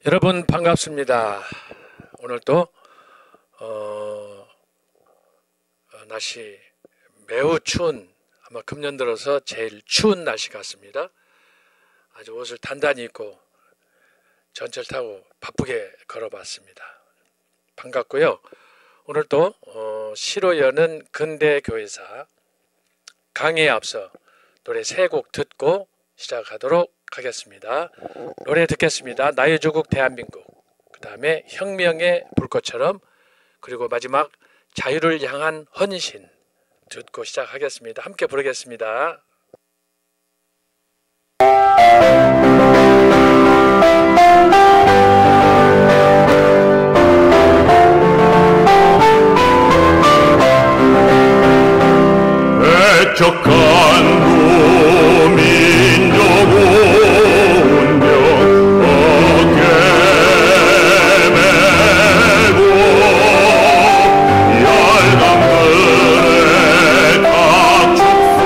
여러분 반갑습니다. 오늘 또 날씨 매우 추운, 아마 금년 들어서 제일 추운 날씨 같습니다. 아주 옷을 단단히 입고 전철 타고 바쁘게 걸어봤습니다. 반갑고요. 오늘 또 시로 여는 근대교회사 강의에 앞서 노래 3곡 듣고 시작하도록 하겠습니다. 노래 듣겠습니다. 나의 조국 대한민국, 그 다음에 혁명의 불꽃처럼, 그리고 마지막 자유를 향한 헌신 듣고 시작하겠습니다. 함께 부르겠습니다. 애척한 민족 운명 어깨 메고 열강들의 각 축소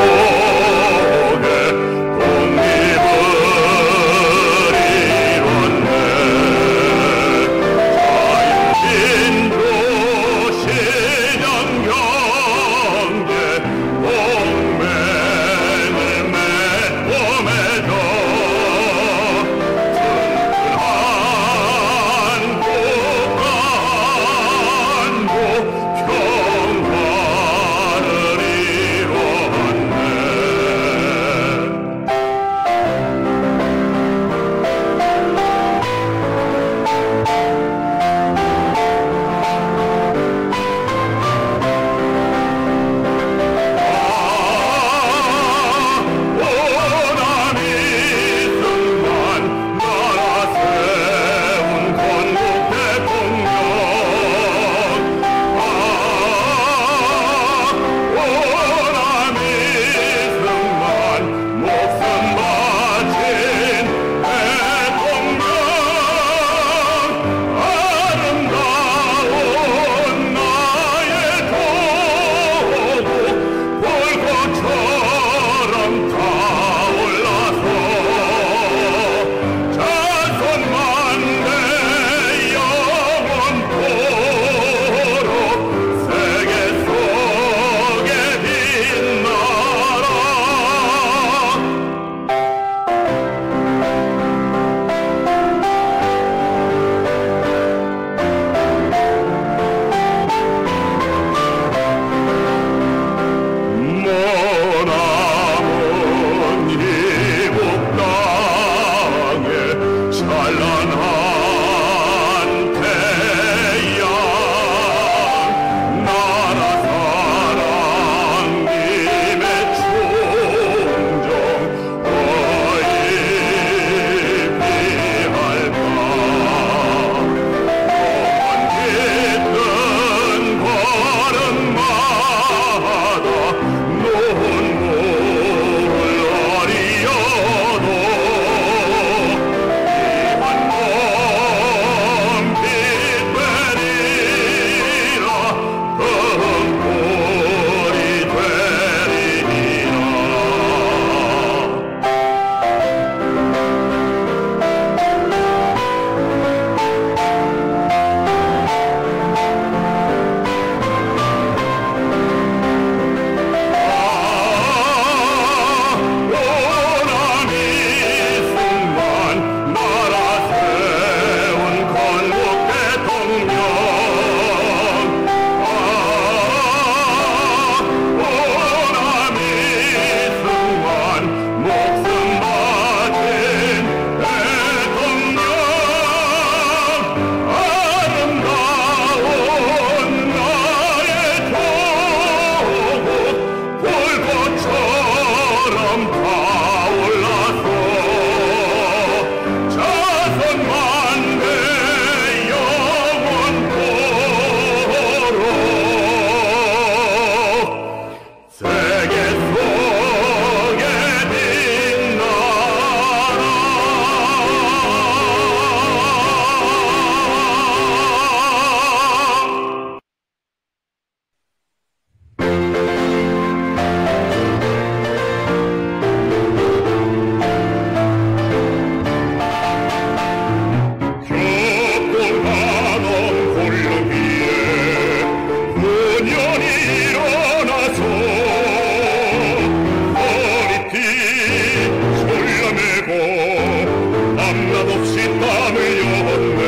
땀을 흘렸네.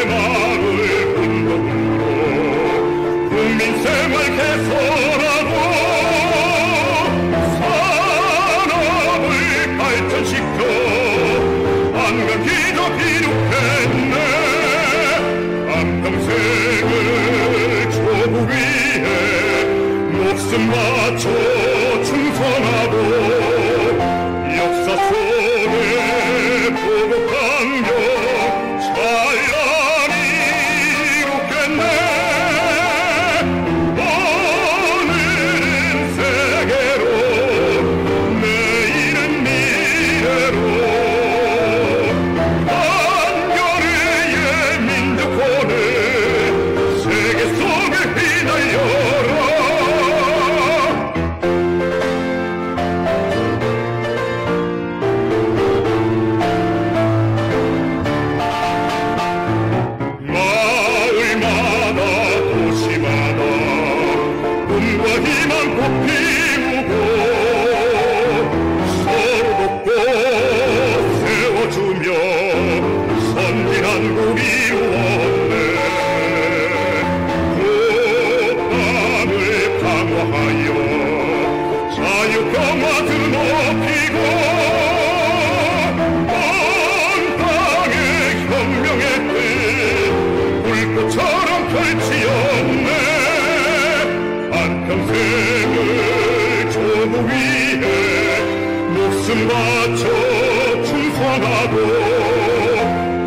새마을 운동으로 국민 생활 개선하고 산업을 발전시켜 안간 기적 이룩했네. 한평생을 조국 위해 목숨 바쳐 충성하고 역사 속에 보고 강경 찬란히 이룩했네. 오늘은 세계로 내일은 미래로 한겨레의 민족혼을 세계 속에 휘날려라. 마을마다 도시마다 꿈과 희망 꽃 피우고 서로 돕고 세워주며 선진한국 이루었네. 국방을 강화하여 자유평화 드높이고 온 땅에 혁명의 뜻 불꽃처럼 펼치었네. 한평생을 조국 위해 목숨 바쳐 충성하고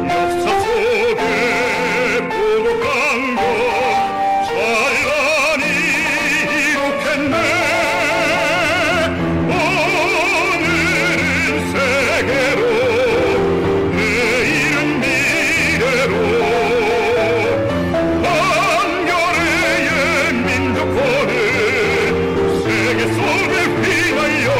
역사 속에 보고 강경 찬란히 이룩했네. 오늘은 세계로 내일은 미래로 한겨레의 민족혼을 세계 속에 휘날려라.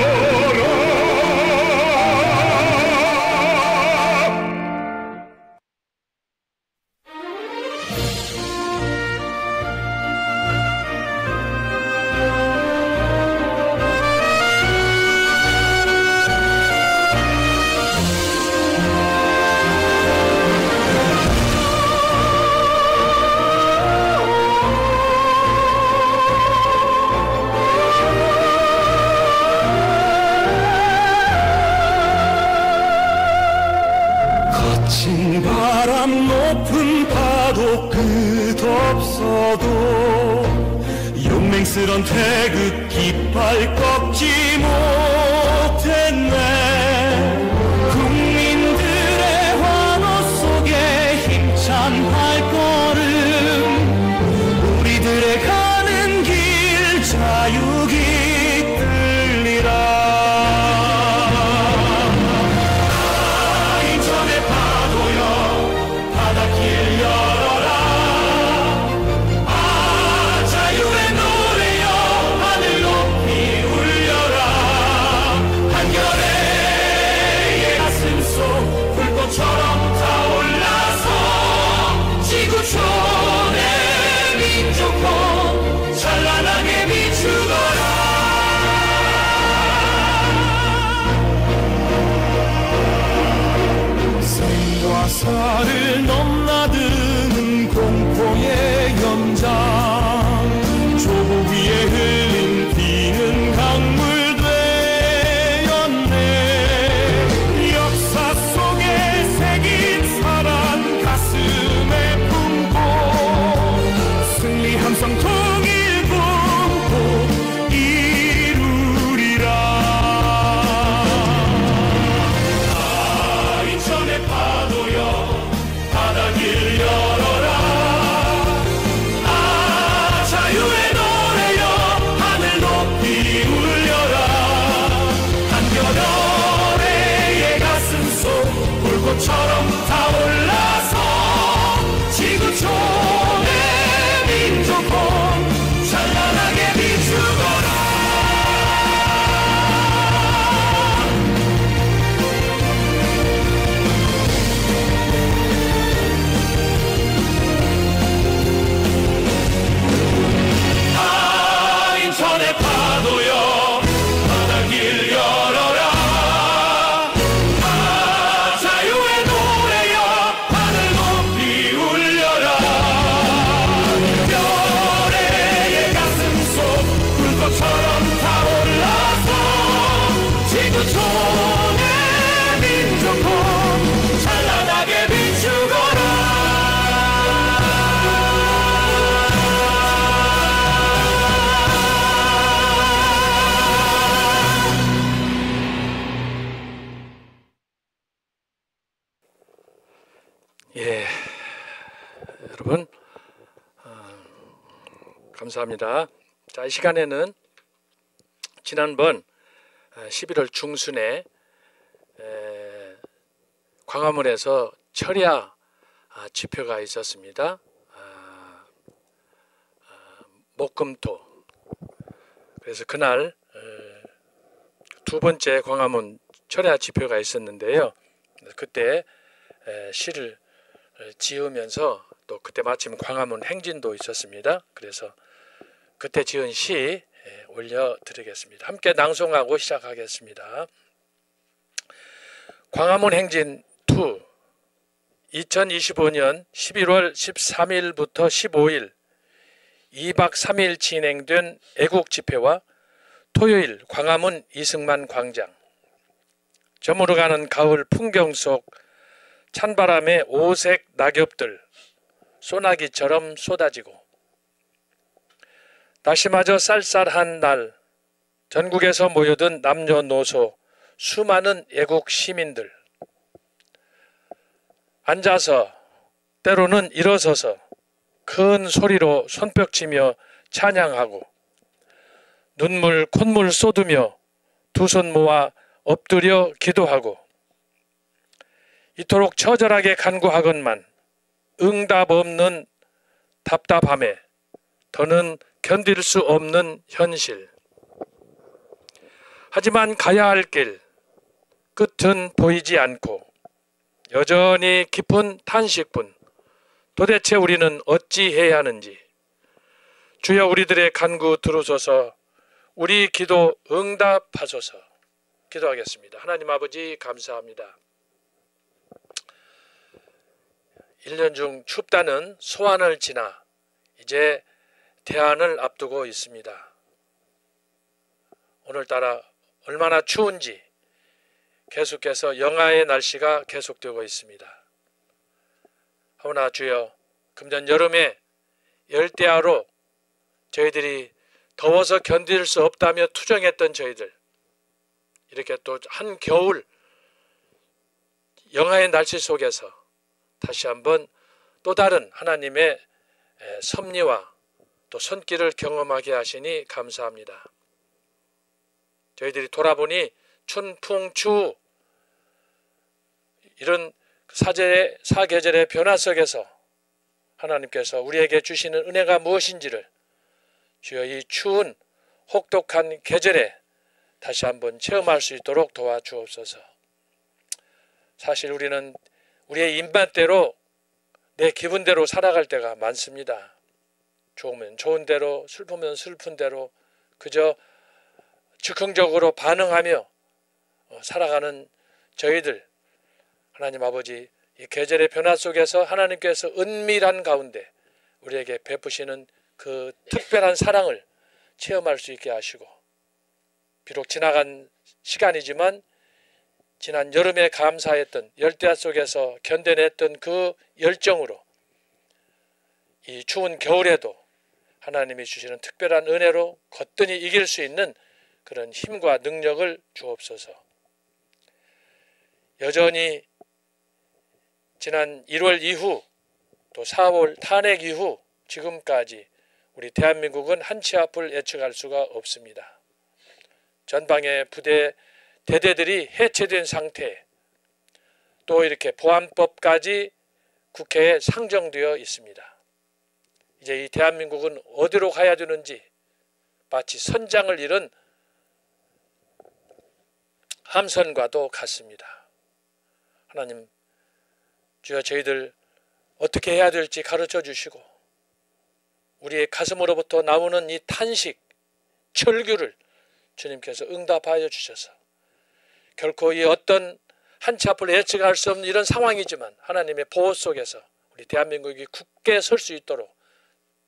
거친 바람 높은 파도 끝없어도 용맹스런 태극 깃발 꺾지 못했네. 국민들의 환호 속에 힘찬 발걸음 우리들의 가는 길 자유기 들리라. 인천의 파도여 바닷길 열어라. 자유의 노래여 하늘 높이 울려라. 예, 여러분 감사합니다. 자, 이 시간에는 지난번 11월 중순에 광화문에서 철야 집회가 있었습니다. 목금토. 그래서 그날 두 번째 광화문 철야 집회가 있었는데요. 그때 시를 지으면서 또 그때 마침 광화문 행진도 있었습니다. 그래서 그때 지은 시 올려드리겠습니다. 함께 낭송하고 시작하겠습니다. 광화문 행진 2 2025년 11월 13일부터 15일 2박 3일 진행된 애국집회와 토요일 광화문 이승만 광장, 저물어가는 가을 풍경 속 찬바람에 오색 낙엽들 소나기처럼 쏟아지고, 날씨마저 쌀쌀한 날 전국에서 모여든 남녀노소 수많은 애국 시민들, 앉아서 때로는 일어서서 큰 소리로 손뼉치며 찬양하고, 눈물 콧물 쏟으며 두 손 모아 엎드려 기도하고, 이토록 처절하게 간구하건만 응답 없는 답답함에 더는 견딜 수 없는 현실. 하지만 가야 할 길 끝은 보이지 않고 여전히 깊은 탄식뿐. 도대체 우리는 어찌 해야 하는지. 주여, 우리들의 간구 들으소서. 우리 기도 응답하소서. 기도하겠습니다. 하나님 아버지, 감사합니다. 1년 중 춥다는 소환을 지나 이제 대안을 앞두고 있습니다. 오늘따라 얼마나 추운지 계속해서 영하의 날씨가 계속되고 있습니다. 하오나 주여, 금년 여름에 열대야로 저희들이 더워서 견딜 수 없다며 투정했던 저희들, 이렇게 또 한겨울 영하의 날씨 속에서 다시 한번 또 다른 하나님의 섭리와 또 손길을 경험하게 하시니 감사합니다. 저희들이 돌아보니 춘풍추 이런 사계절의 변화 속에서 하나님께서 우리에게 주시는 은혜가 무엇인지를 주여 이 추운 혹독한 계절에 다시 한번 체험할 수 있도록 도와주옵소서. 사실 우리는 우리의 입맛대로 내 기분대로 살아갈 때가 많습니다. 좋으면 좋은 대로, 슬프면 슬픈 대로 그저 즉흥적으로 반응하며 살아가는 저희들, 하나님 아버지, 이 계절의 변화 속에서 하나님께서 은밀한 가운데 우리에게 베푸시는 그 특별한 사랑을 체험할 수 있게 하시고, 비록 지나간 시간이지만 지난 여름에 감사했던, 열대야 속에서 견뎌냈던 그 열정으로 이 추운 겨울에도 하나님이 주시는 특별한 은혜로 거뜬히 이길 수 있는 그런 힘과 능력을 주옵소서. 여전히 지난 1월 이후 또 4월 탄핵 이후 지금까지 우리 대한민국은 한치 앞을 예측할 수가 없습니다. 전방의 부대 대대들이 해체된 상태에 또 이렇게 보안법까지 국회에 상정되어 있습니다. 이제 이 대한민국은 어디로 가야 되는지 마치 선장을 잃은 함선과도 같습니다. 하나님, 주여, 저희들 어떻게 해야 될지 가르쳐 주시고, 우리의 가슴으로부터 나오는 이 탄식, 철규를 주님께서 응답하여 주셔서 결코 이 어떤 한치 앞을 예측할 수 없는 이런 상황이지만 하나님의 보호 속에서 우리 대한민국이 굳게 설 수 있도록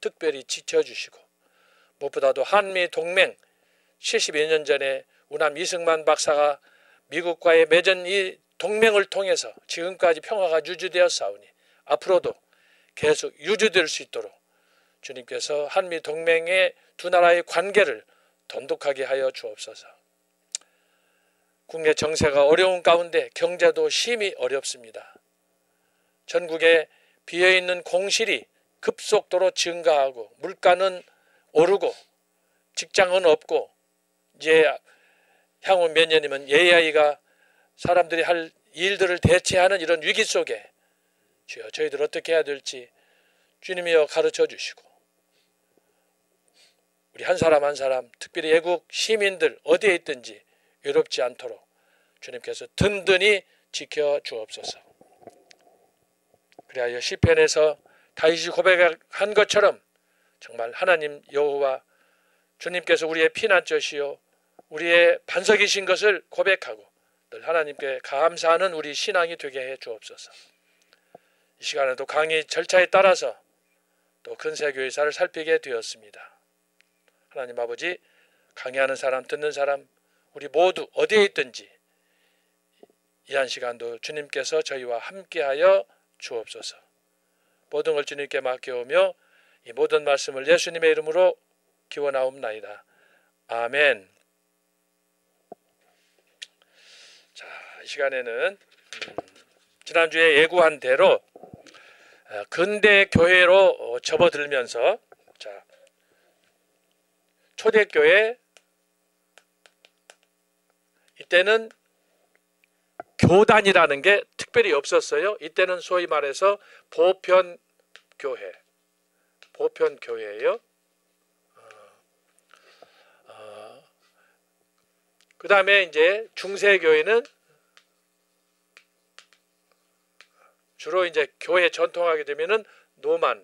특별히 지켜주시고, 무엇보다도 한미 동맹 70여 년 전에 우남 이승만 박사가 미국과의 맺은 이 동맹을 통해서 지금까지 평화가 유지되었사오니 앞으로도 계속 유지될 수 있도록 주님께서 한미 동맹의 두 나라의 관계를 돈독하게 하여 주옵소서. 국내 정세가 어려운 가운데 경제도 심히 어렵습니다. 전국에 비어있는 공실이 급속도로 증가하고 물가는 오르고 직장은 없고 이제 향후 몇 년이면 AI가 사람들이 할 일들을 대체하는 이런 위기 속에 주여 저희들 어떻게 해야 될지 주님이여 가르쳐 주시고 우리 한 사람 한 사람 특별히 애국 시민들 어디에 있든지 외롭지 않도록 주님께서 든든히 지켜 주옵소서. 그리하여 시편에서 다윗이 고백한 것처럼 정말 하나님 여호와 주님께서 우리의 피난처시요 우리의 반석이신 것을 고백하고 늘 하나님께 감사하는 우리 신앙이 되게 해 주옵소서. 이 시간에도 강의 절차에 따라서 또 근세교회사를 살피게 되었습니다. 하나님 아버지 강의하는 사람 듣는 사람 우리 모두 어디에 있든지 이 한 시간도 주님께서 저희와 함께하여 주옵소서. 모든 걸 주님께 맡겨오며 이 모든 말씀을 예수님의 이름으로 기원하옵나이다. 아멘. 자, 이 시간에는 지난주에 예고한 대로 근대 교회로 접어들면서 자, 초대교회 이때는 교단이라는 게 특별히 없었어요. 이때는 소위 말해서 보편교회예요. 그 다음에 이제 중세교회는 주로 이제 교회 전통하게 되면은 노마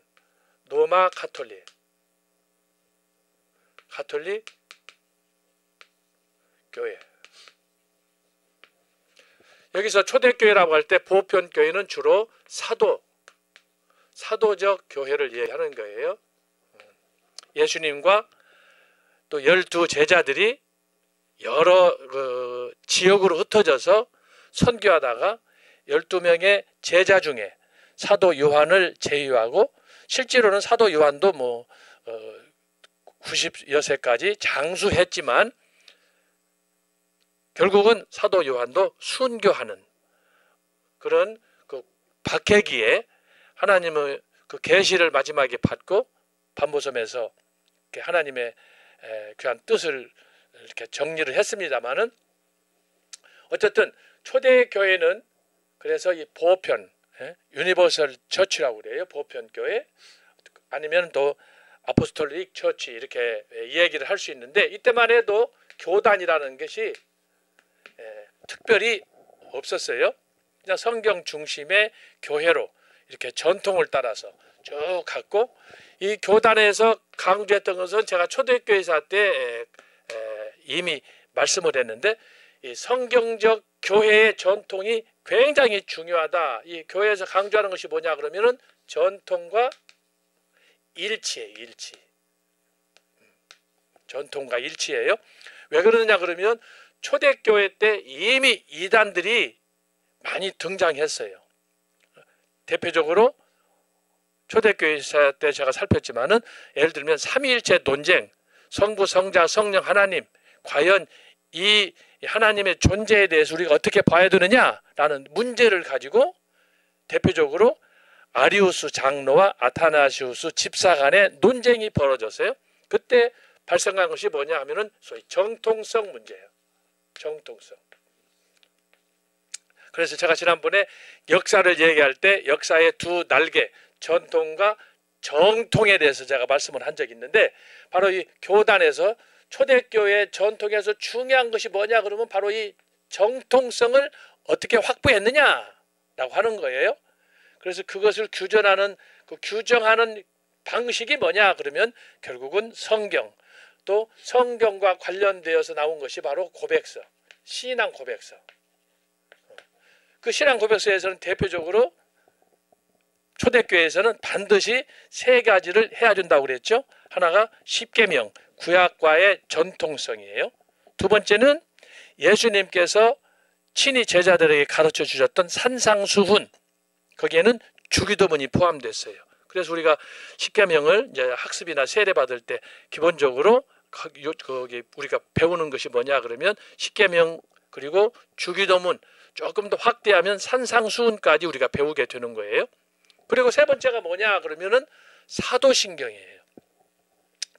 가톨릭 교회. 여기서 초대교회라고 할 때 보편교회는 주로 사도적 교회를 이해하는 거예요. 예수님과 또 12 제자들이 여러 지역으로 흩어져서 선교하다가 12명의 제자 중에 사도 요한을 제외하고 실제로는 사도 요한도 90여 세까지 장수했지만 결국은 사도 요한도 순교하는 그런 그 박해기에 하나님의 그 계시를 마지막에 받고 반보섬에서 하나님의 귀한 뜻을 이렇게 정리를 했습니다만은 어쨌든 초대교회는 그래서 이 보편 유니버설 처치라고 그래요. 보편교회 아니면 또 아포스톨릭 처치 이렇게 이야기를 할 수 있는데 이때만 해도 교단이라는 것이 특별히 없었어요. 그냥 성경 중심의 교회로 이렇게 전통을 따라서 쭉 갔고 이 교단에서 강조했던 것은 제가 초대교회사 때 이미 말씀을 했는데 이 성경적 교회의 전통이 굉장히 중요하다. 이 교회에서 강조하는 것이 뭐냐 그러면은 전통과 일치예요. 전통과 일치예요. 왜 그러느냐 그러면 초대교회 때 이미 이단들이 많이 등장했어요. 대표적으로 초대교회 때 제가 살폈지만은 예를 들면 삼위일체 논쟁, 성부, 성자, 성령 하나님 과연 이 하나님의 존재에 대해서 우리가 어떻게 봐야 되느냐라는 문제를 가지고 대표적으로 아리우스 장로와 아타나시우스 집사 간의 논쟁이 벌어졌어요. 그때 발생한 것이 뭐냐 하면은 소위 정통성 문제예요. 정통성. 그래서 제가 지난번에 역사를 얘기할 때 역사의 두 날개, 전통과 정통에 대해서 제가 말씀을 한 적이 있는데 바로 이 교단에서 초대교회 전통에서 중요한 것이 뭐냐 그러면 바로 이 정통성을 어떻게 확보했느냐라고 하는 거예요. 그래서 그것을 규정하는 방식이 뭐냐 그러면 결국은 성경, 또 성경과 관련되어서 나온 것이 바로 고백서, 신앙 고백서. 그 신앙 고백서에서는 대표적으로 초대교회에서는 반드시 세 가지를 해야 된다고 그랬죠. 하나가 십계명, 구약과의 전통성이에요. 두 번째는 예수님께서 친히 제자들에게 가르쳐 주셨던 산상수훈, 거기에는 주기도문이 포함됐어요. 그래서 우리가 십계명을 이제 학습이나 세례 받을 때 기본적으로 거기 우리가 배우는 것이 뭐냐 그러면 십계명 그리고 주기도문 조금 더 확대하면 산상수훈까지 우리가 배우게 되는 거예요. 그리고 세 번째가 뭐냐 그러면은 사도신경이에요.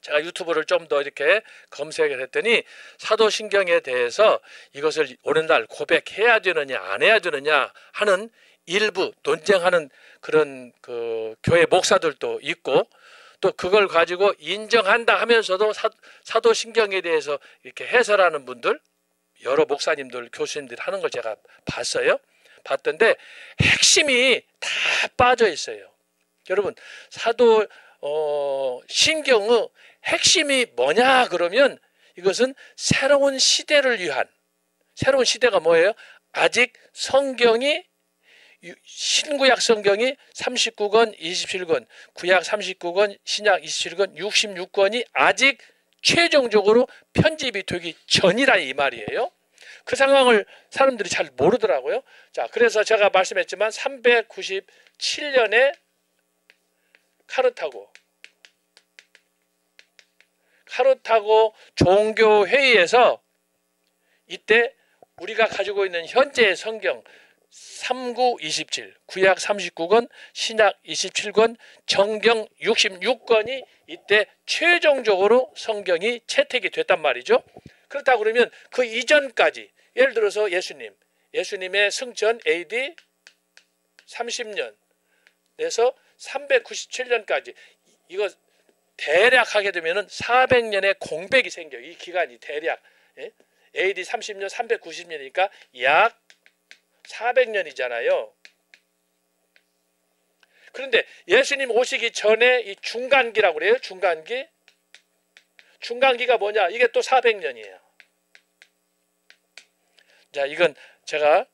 제가 유튜브를 좀 더 이렇게 검색을 했더니 사도신경에 대해서 이것을 오늘날 고백해야 되느냐 안 해야 되느냐 하는 일부 논쟁하는 그런 그 교회 목사들도 있고, 또 그걸 가지고 인정한다 하면서도 사도신경에 대해서 이렇게 해설하는 분들, 여러 목사님들, 교수님들이 하는 걸 제가 봤던데 핵심이 다 빠져 있어요. 여러분, 신경의 핵심이 뭐냐 그러면 이것은 새로운 시대를 위한, 새로운 시대가 뭐예요? 아직 성경이, 신구약 성경이 39권, 27권, 구약 39권, 신약 27권, 66권이 아직 최종적으로 편집이 되기 전이라 이 말이에요. 그 상황을 사람들이 잘 모르더라고요. 자, 그래서 제가 말씀했지만 397년에 카르타고 종교회의에서 이때 우리가 가지고 있는 현재의 성경 3927, 구약 39권, 신약 27권, 정경 66권이 이때 최종적으로 성경이 채택이 됐단 말이죠. 그렇다고 그러면 그 이전까지, 예를 들어서 예수님의 승천 AD 30년에서 397년까지 이거 대략 하게 되면은 400년의 공백이 생겨요. 이 기간이 대략 AD 30년 390년이니까 약 400년이잖아요. 그런데 예수님 오시기 전에 이 중간기라고 그래요. 중간기가 뭐냐? 이게 또 400년이에요. 자, 이건 제가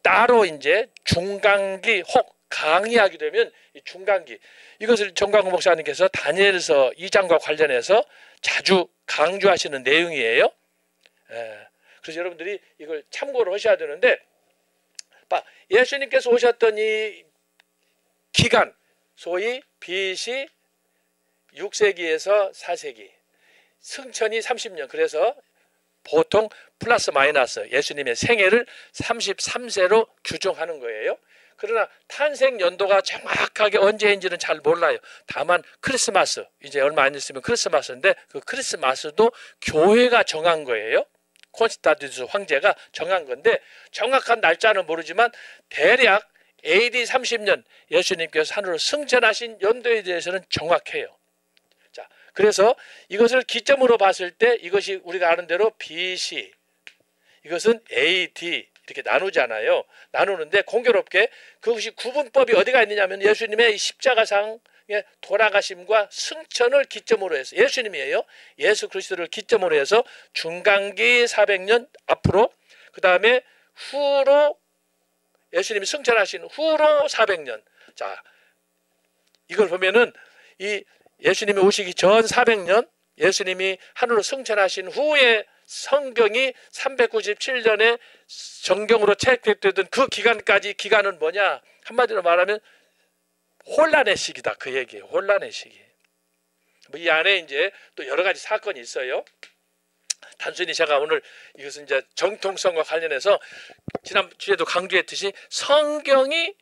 따로 이제 중간기 혹 강의하게 되면 이 중간기, 이것을 정광훈 목사님께서 다니엘서 2장과 관련해서 자주 강조하시는 내용이에요. 그래서 여러분들이 이걸 참고를 하셔야 되는데, 예수님께서 오셨던 이 기간, 소위 BC 6세기에서 4세기, 승천이 30년, 그래서 보통 플러스 마이너스 예수님의 생애를 33세로 규정하는 거예요. 그러나 탄생 연도가 정확하게 언제인지는 잘 몰라요. 다만 크리스마스, 이제 얼마 안 있으면 크리스마스인데 그 크리스마스도 교회가 정한 거예요. 콘스탄티누스 황제가 정한 건데 정확한 날짜는 모르지만 대략 AD 30년 예수님께서 하늘로 승천하신 연도에 대해서는 정확해요. 자, 그래서 이것을 기점으로 봤을 때 이것이 우리가 아는 대로 BC, 이것은 AD 이렇게 나누잖아요. 나누는데 공교롭게 그것이 구분법이 어디가 있느냐면 예수님의 십자가상의 돌아가심과 승천을 기점으로 해서, 예수님이에요. 예수 그리스도를 기점으로 해서 중간기 400년 앞으로, 그 다음에 후로 예수님이 승천하신 후로 400년. 자, 이걸 보면은 이 예수님이 오시기 전 400년, 예수님이 하늘로 승천하신 후에 성경이 397년에 정경으로 채택되던 그 기간까지, 기간은 뭐냐? 한마디로 말하면 혼란의 시기다. 그 얘기예요. 혼란의 시기. 이 안에 이제 또 여러 가지 사건이 있어요. 단순히 제가 오늘 이것은 이제 정통성과 관련해서 지난주에도 강조했듯이 성경이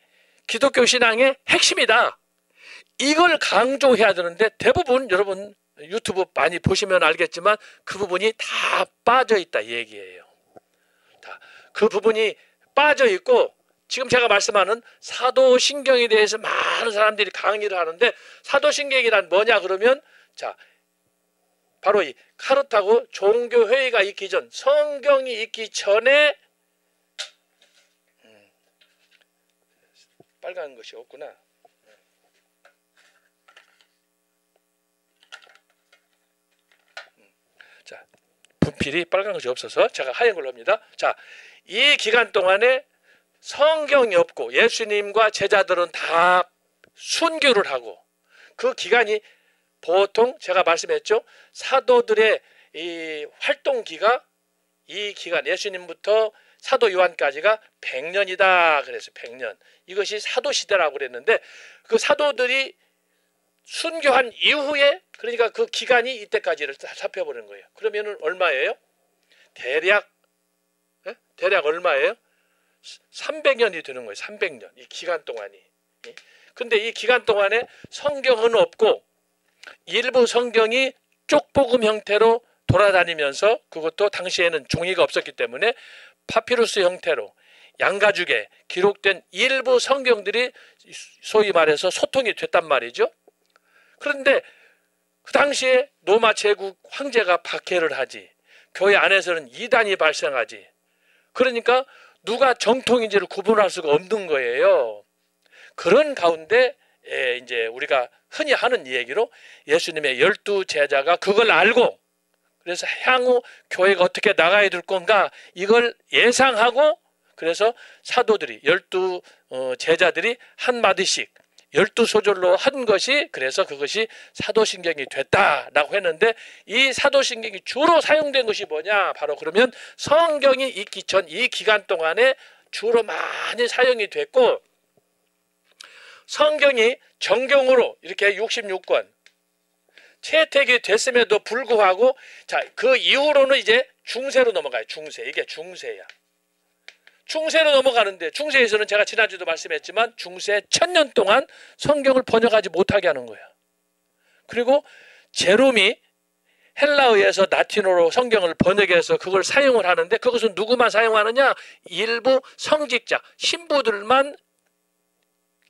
기독교 신앙의 핵심이다. 이걸 강조해야 되는데 대부분 여러분 유튜브 많이 보시면 알겠지만 그 부분이 다 빠져 있다 이 얘기예요. 그 부분이 빠져 있고, 지금 제가 말씀하는 사도신경에 대해서 많은 사람들이 강의를 하는데, 사도신경이란 뭐냐 그러면, 자, 바로 이 카르타고 종교회의가 있기 전, 성경이 있기 전에, 빨간 것이 없구나. 자, 분필이 빨간 것이 없어서 제가 하얀 걸로 합니다. 자, 이 기간 동안에 성경이 없고 예수님과 제자들은 다 순교를 하고, 그 기간이 보통 제가 말씀했죠. 사도들의 이 활동기가, 이 기간 예수님부터 사도 요한까지가 100년이다 그래서 100년. 이것이 사도시대라고 그랬는데 그 사도들이 순교한 이후에, 그러니까 그 기간이 이때까지를 살펴보는 거예요. 그러면은 얼마예요? 대략 얼마예요? 300년이 되는 거예요. 300년. 이 기간 동안이. 근데 이 기간 동안에 성경은 없고 일부 성경이 쪽복음 형태로 돌아다니면서, 그것도 당시에는 종이가 없었기 때문에 파피루스 형태로 양가죽에 기록된 일부 성경들이 소위 말해서 소통이 됐단 말이죠. 그런데 그 당시에 로마 제국 황제가 박해를 하지, 교회 안에서는 이단이 발생하지, 그러니까 누가 정통인지를 구분할 수가 없는 거예요. 그런 가운데 이제 우리가 흔히 하는 얘기로 예수님의 12 제자가 그걸 알고, 그래서 향후 교회가 어떻게 나가야 될 건가 이걸 예상하고, 그래서 사도들이 12 제자들이 한마디씩 12소절로 한 것이, 그래서 그것이 사도신경이 됐다라고 했는데, 이 사도신경이 주로 사용된 것이 뭐냐, 바로 그러면 성경이 있기 전 이 기간 동안에 주로 많이 사용이 됐고, 성경이 정경으로 이렇게 66권 채택이 됐음에도 불구하고, 자, 그 이후로는 이제 중세로 넘어가요. 중세. 이게 중세야. 중세로 넘어가는데, 중세에서는 제가 지난주도 말씀했지만 중세 1000년 동안 성경을 번역하지 못하게 하는 거야. 그리고 제롬이 헬라어에서 라틴어로 성경을 번역해서 그걸 사용을 하는데, 그것은 누구만 사용하느냐? 일부 성직자, 신부들만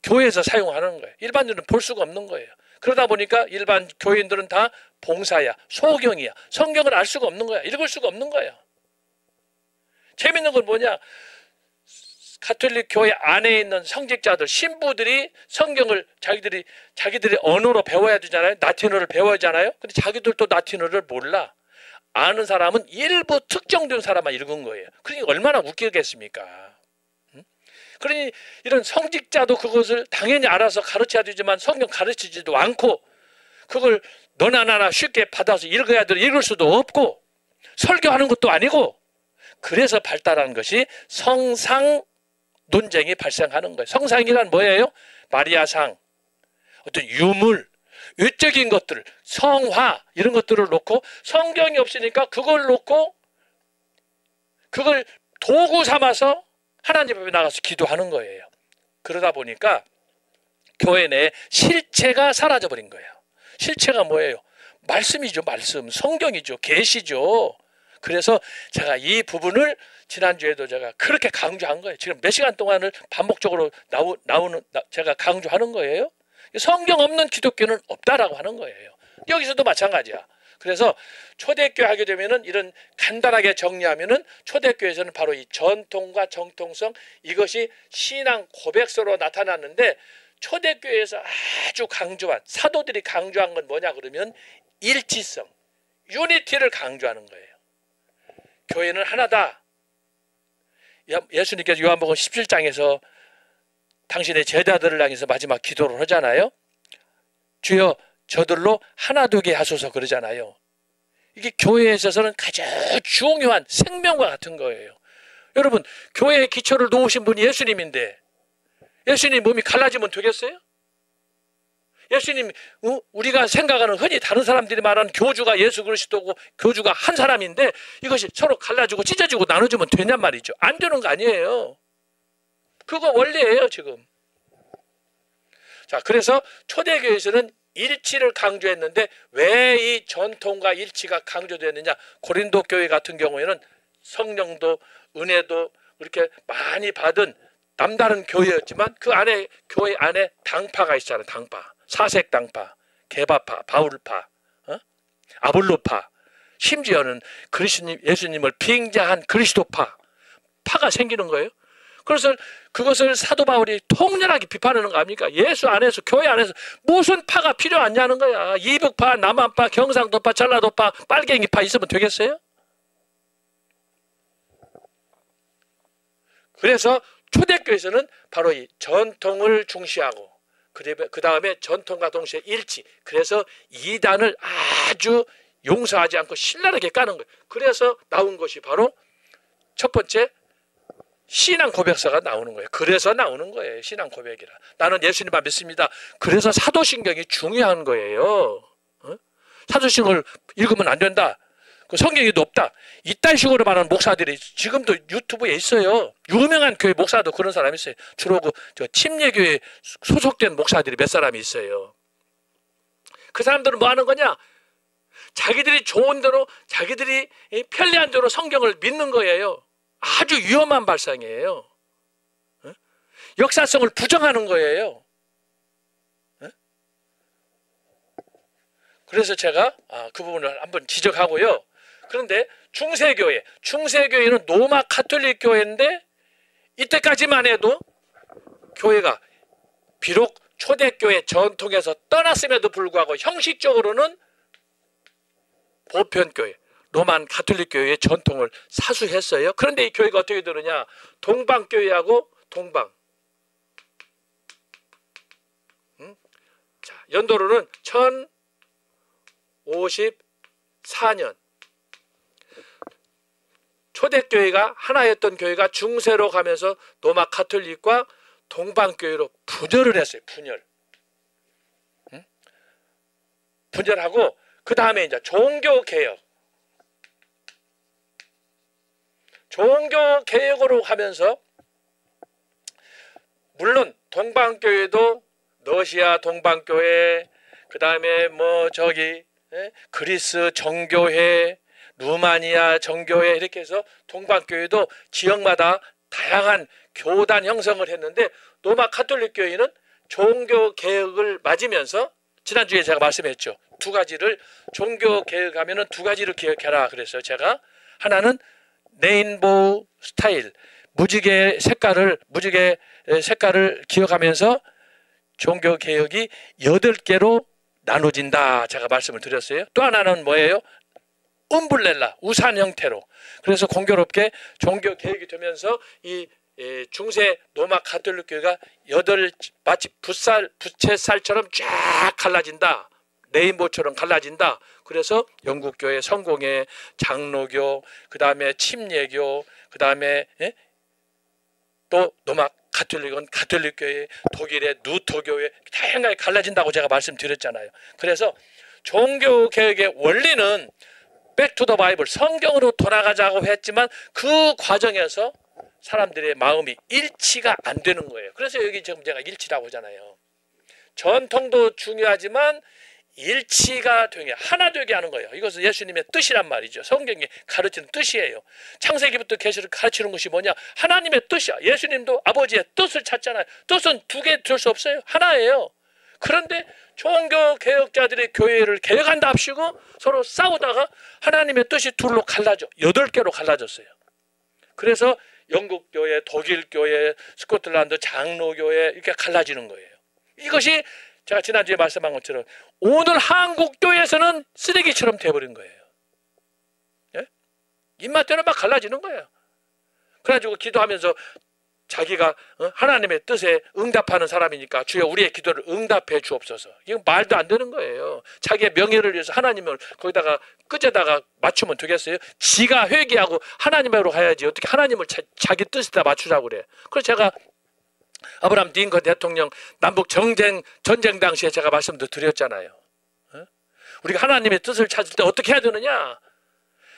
교회에서 사용하는 거예요. 일반인들은 볼 수가 없는 거예요. 그러다 보니까 일반 교인들은 다 봉사야, 소경이야, 성경을 알 수가 없는 거야. 읽을 수가 없는 거예요. 재밌는 건 뭐냐? 가톨릭 교회 안에 있는 성직자들, 신부들이 성경을 자기들이 언어로 배워야 되잖아요. 라틴어를 배워야 하잖아요. 근데 자기들도 라틴어를 몰라. 아는 사람은 일부 특정된 사람만 읽은 거예요. 그러니까 얼마나 웃기겠습니까? 그러니 이런 성직자도 그것을 당연히 알아서 가르쳐야 되지만 성경 가르치지도 않고, 그걸 너나 나나 쉽게 받아서 읽어야 돼, 읽을 수도 없고, 설교하는 것도 아니고, 그래서 발달한 것이 성상 논쟁이 발생하는 거예요. 성상이란 뭐예요? 마리아상, 어떤 유물, 외적인 것들, 성화 이런 것들을 놓고, 성경이 없으니까 그걸 놓고 그걸 도구 삼아서 하나님 앞에 나가서 기도하는 거예요. 그러다 보니까 교회 내에 실체가 사라져버린 거예요. 실체가 뭐예요? 말씀이죠. 말씀, 성경이죠. 계시죠. 그래서 제가 이 부분을 지난주에도 제가 그렇게 강조한 거예요. 지금 몇 시간 동안을 반복적으로 제가 강조하는 거예요. 성경 없는 기독교는 없다라고 하는 거예요. 여기서도 마찬가지야. 그래서 초대교회 하게 되면은, 이런 간단하게 정리하면은, 초대교회에서는 바로 이 전통과 정통성, 이것이 신앙 고백서로 나타났는데, 초대교회에서 아주 강조한, 사도들이 강조한 건 뭐냐 그러면 일치성, 유니티를 강조하는 거예요. 교회는 하나다. 예수님께서 요한복음 17장에서 당신의 제자들을 향해서 마지막 기도를 하잖아요. 주여 저들로 하나 되게 하소서 그러잖아요. 이게 교회에 있어서는 가장 중요한 생명과 같은 거예요. 여러분, 교회의 기초를 놓으신 분이 예수님인데 예수님 몸이 갈라지면 되겠어요? 예수님, 우리가 생각하는 흔히 다른 사람들이 말하는 교주가 예수 그리스도고 교주가 한 사람인데 이것이 서로 갈라지고 찢어지고 나눠주면 되냔 말이죠. 안 되는 거 아니에요. 그거 원리예요 지금. 자, 그래서 초대교회에서는 일치를 강조했는데 왜 이 전통과 일치가 강조되느냐? 고린도 교회 같은 경우에는 성령도 은혜도 그렇게 많이 받은 남다른 교회였지만 그 안에, 교회 안에 당파가 있잖아요. 당파, 사색 당파, 게바파, 바울파, 아볼로파, 심지어는 예수님을 빙자한 그리스도파, 파가 생기는 거예요. 그래서 그것을 사도 바울이 통렬하게 비판하는 거 아닙니까? 예수 안에서, 교회 안에서 무슨 파가 필요하냐는 거야. 이북파, 남한파, 경상도파, 전라도파, 빨갱이파 있으면 되겠어요? 그래서 초대교회에서는 바로 이 전통을 중시하고 그 다음에 전통과 동시에 일치, 그래서 이단을 아주 용서하지 않고 신랄하게 까는 거예요. 그래서 나온 것이 바로 첫 번째 신앙 고백서가 나오는 거예요. 그래서 나오는 거예요. 신앙 고백이라. 나는 예수님만 믿습니다. 그래서 사도신경이 중요한 거예요. 사도신경을 읽으면 안 된다. 성경이 높다. 이딴 식으로 말하는 목사들이 지금도 유튜브에 있어요. 유명한 교회 목사도 그런 사람이 있어요. 주로 저 침례교회 소속된 목사들이 몇 사람이 있어요. 그 사람들은 뭐 하는 거냐? 자기들이 좋은 대로, 자기들이 편리한 대로 성경을 믿는 거예요. 아주 위험한 발상이에요. 역사성을 부정하는 거예요. 그래서 제가 그 부분을 한번 지적하고요. 그런데 중세교회는 로마 가톨릭 교회인데 이때까지만 해도 교회가 비록 초대교회 전통에서 떠났음에도 불구하고 형식적으로는 보편교회, 로만 가톨릭 교회의 전통을 사수했어요. 그런데 이 교회가 어떻게 되느냐? 동방교회하고 동방. 자, 연도로는 1054년. 초대교회가 하나였던 교회가 중세로 가면서 로마 가톨릭과 동방교회로 분열을 했어요. 분열하고 그 다음에 이제 종교개혁으로 가면서 물론 동방교회도 러시아 동방교회, 그 다음에 그리스 정교회, 루마니아 정교회 이렇게 해서 동방교회도 지역마다 다양한 교단 형성을 했는데 로마 가톨릭 교회는 종교개혁을 맞으면서 지난주에 제가 말씀했죠. 두 가지를 종교개혁하면은 두 가지를 기억해라 그랬어요. 제가 하나는 레인보우 스타일, 무지개 색깔을 기억하면서 종교개혁이 8개로 나눠진다 제가 말씀을 드렸어요. 또 하나는 뭐예요? 엄블렐라, 우산 형태로. 그래서 공교롭게 종교개혁이 되면서 이 중세 로마 가톨릭 교회가 마치 부채살처럼 쫙 갈라진다. 레인보우처럼 갈라진다. 그래서 영국교회, 성공회, 장로교, 그 다음에 침례교, 그 다음에 또 로마 가톨릭은 가톨릭교회, 독일의 루터교회 다양하게 갈라진다고 제가 말씀드렸잖아요. 그래서 종교개혁의 원리는 백투더 바이블, 성경으로 돌아가자고 했지만 그 과정에서 사람들의 마음이 일치가 안 되는 거예요. 그래서 여기 지금 제가 일치라고 하잖아요. 전통도 중요하지만 일치가 되게 하나 되게 하는 거예요. 이것은 예수님의 뜻이란 말이죠. 성경이 가르치는 뜻이에요. 창세기부터 계시를 가르치는 것이 뭐냐? 하나님의 뜻이야. 예수님도 아버지의 뜻을 찾잖아요. 뜻은 두 개 될 수 없어요. 하나예요. 그런데 종교개혁자들이 교회를 개혁한다 합시고 서로 싸우다가 하나님의 뜻이 둘로 갈라져 8개로 갈라졌어요. 그래서 영국교회, 독일교회, 스코틀랜드 장로교회 이렇게 갈라지는 거예요. 이것이 제가 지난주에 말씀한 것처럼 오늘 한국교회에서는 쓰레기처럼 돼버린 거예요. 예? 입맛대로 막 갈라지는 거예요. 그래가지고 기도하면서 자기가 하나님의 뜻에 응답하는 사람이니까 주여 우리의 기도를 응답해 주옵소서. 이건 말도 안 되는 거예요. 자기의 명예를 위해서 하나님을 거기다가 끝에다가 맞추면 되겠어요? 지가 회개하고 하나님으로 가야지 어떻게 하나님을 자기 뜻에다 맞추자고 그래. 그래서 제가 아브라함 링컨 대통령 남북 전쟁 당시에 제가 말씀도 드렸잖아요. 우리가 하나님의 뜻을 찾을 때 어떻게 해야 되느냐?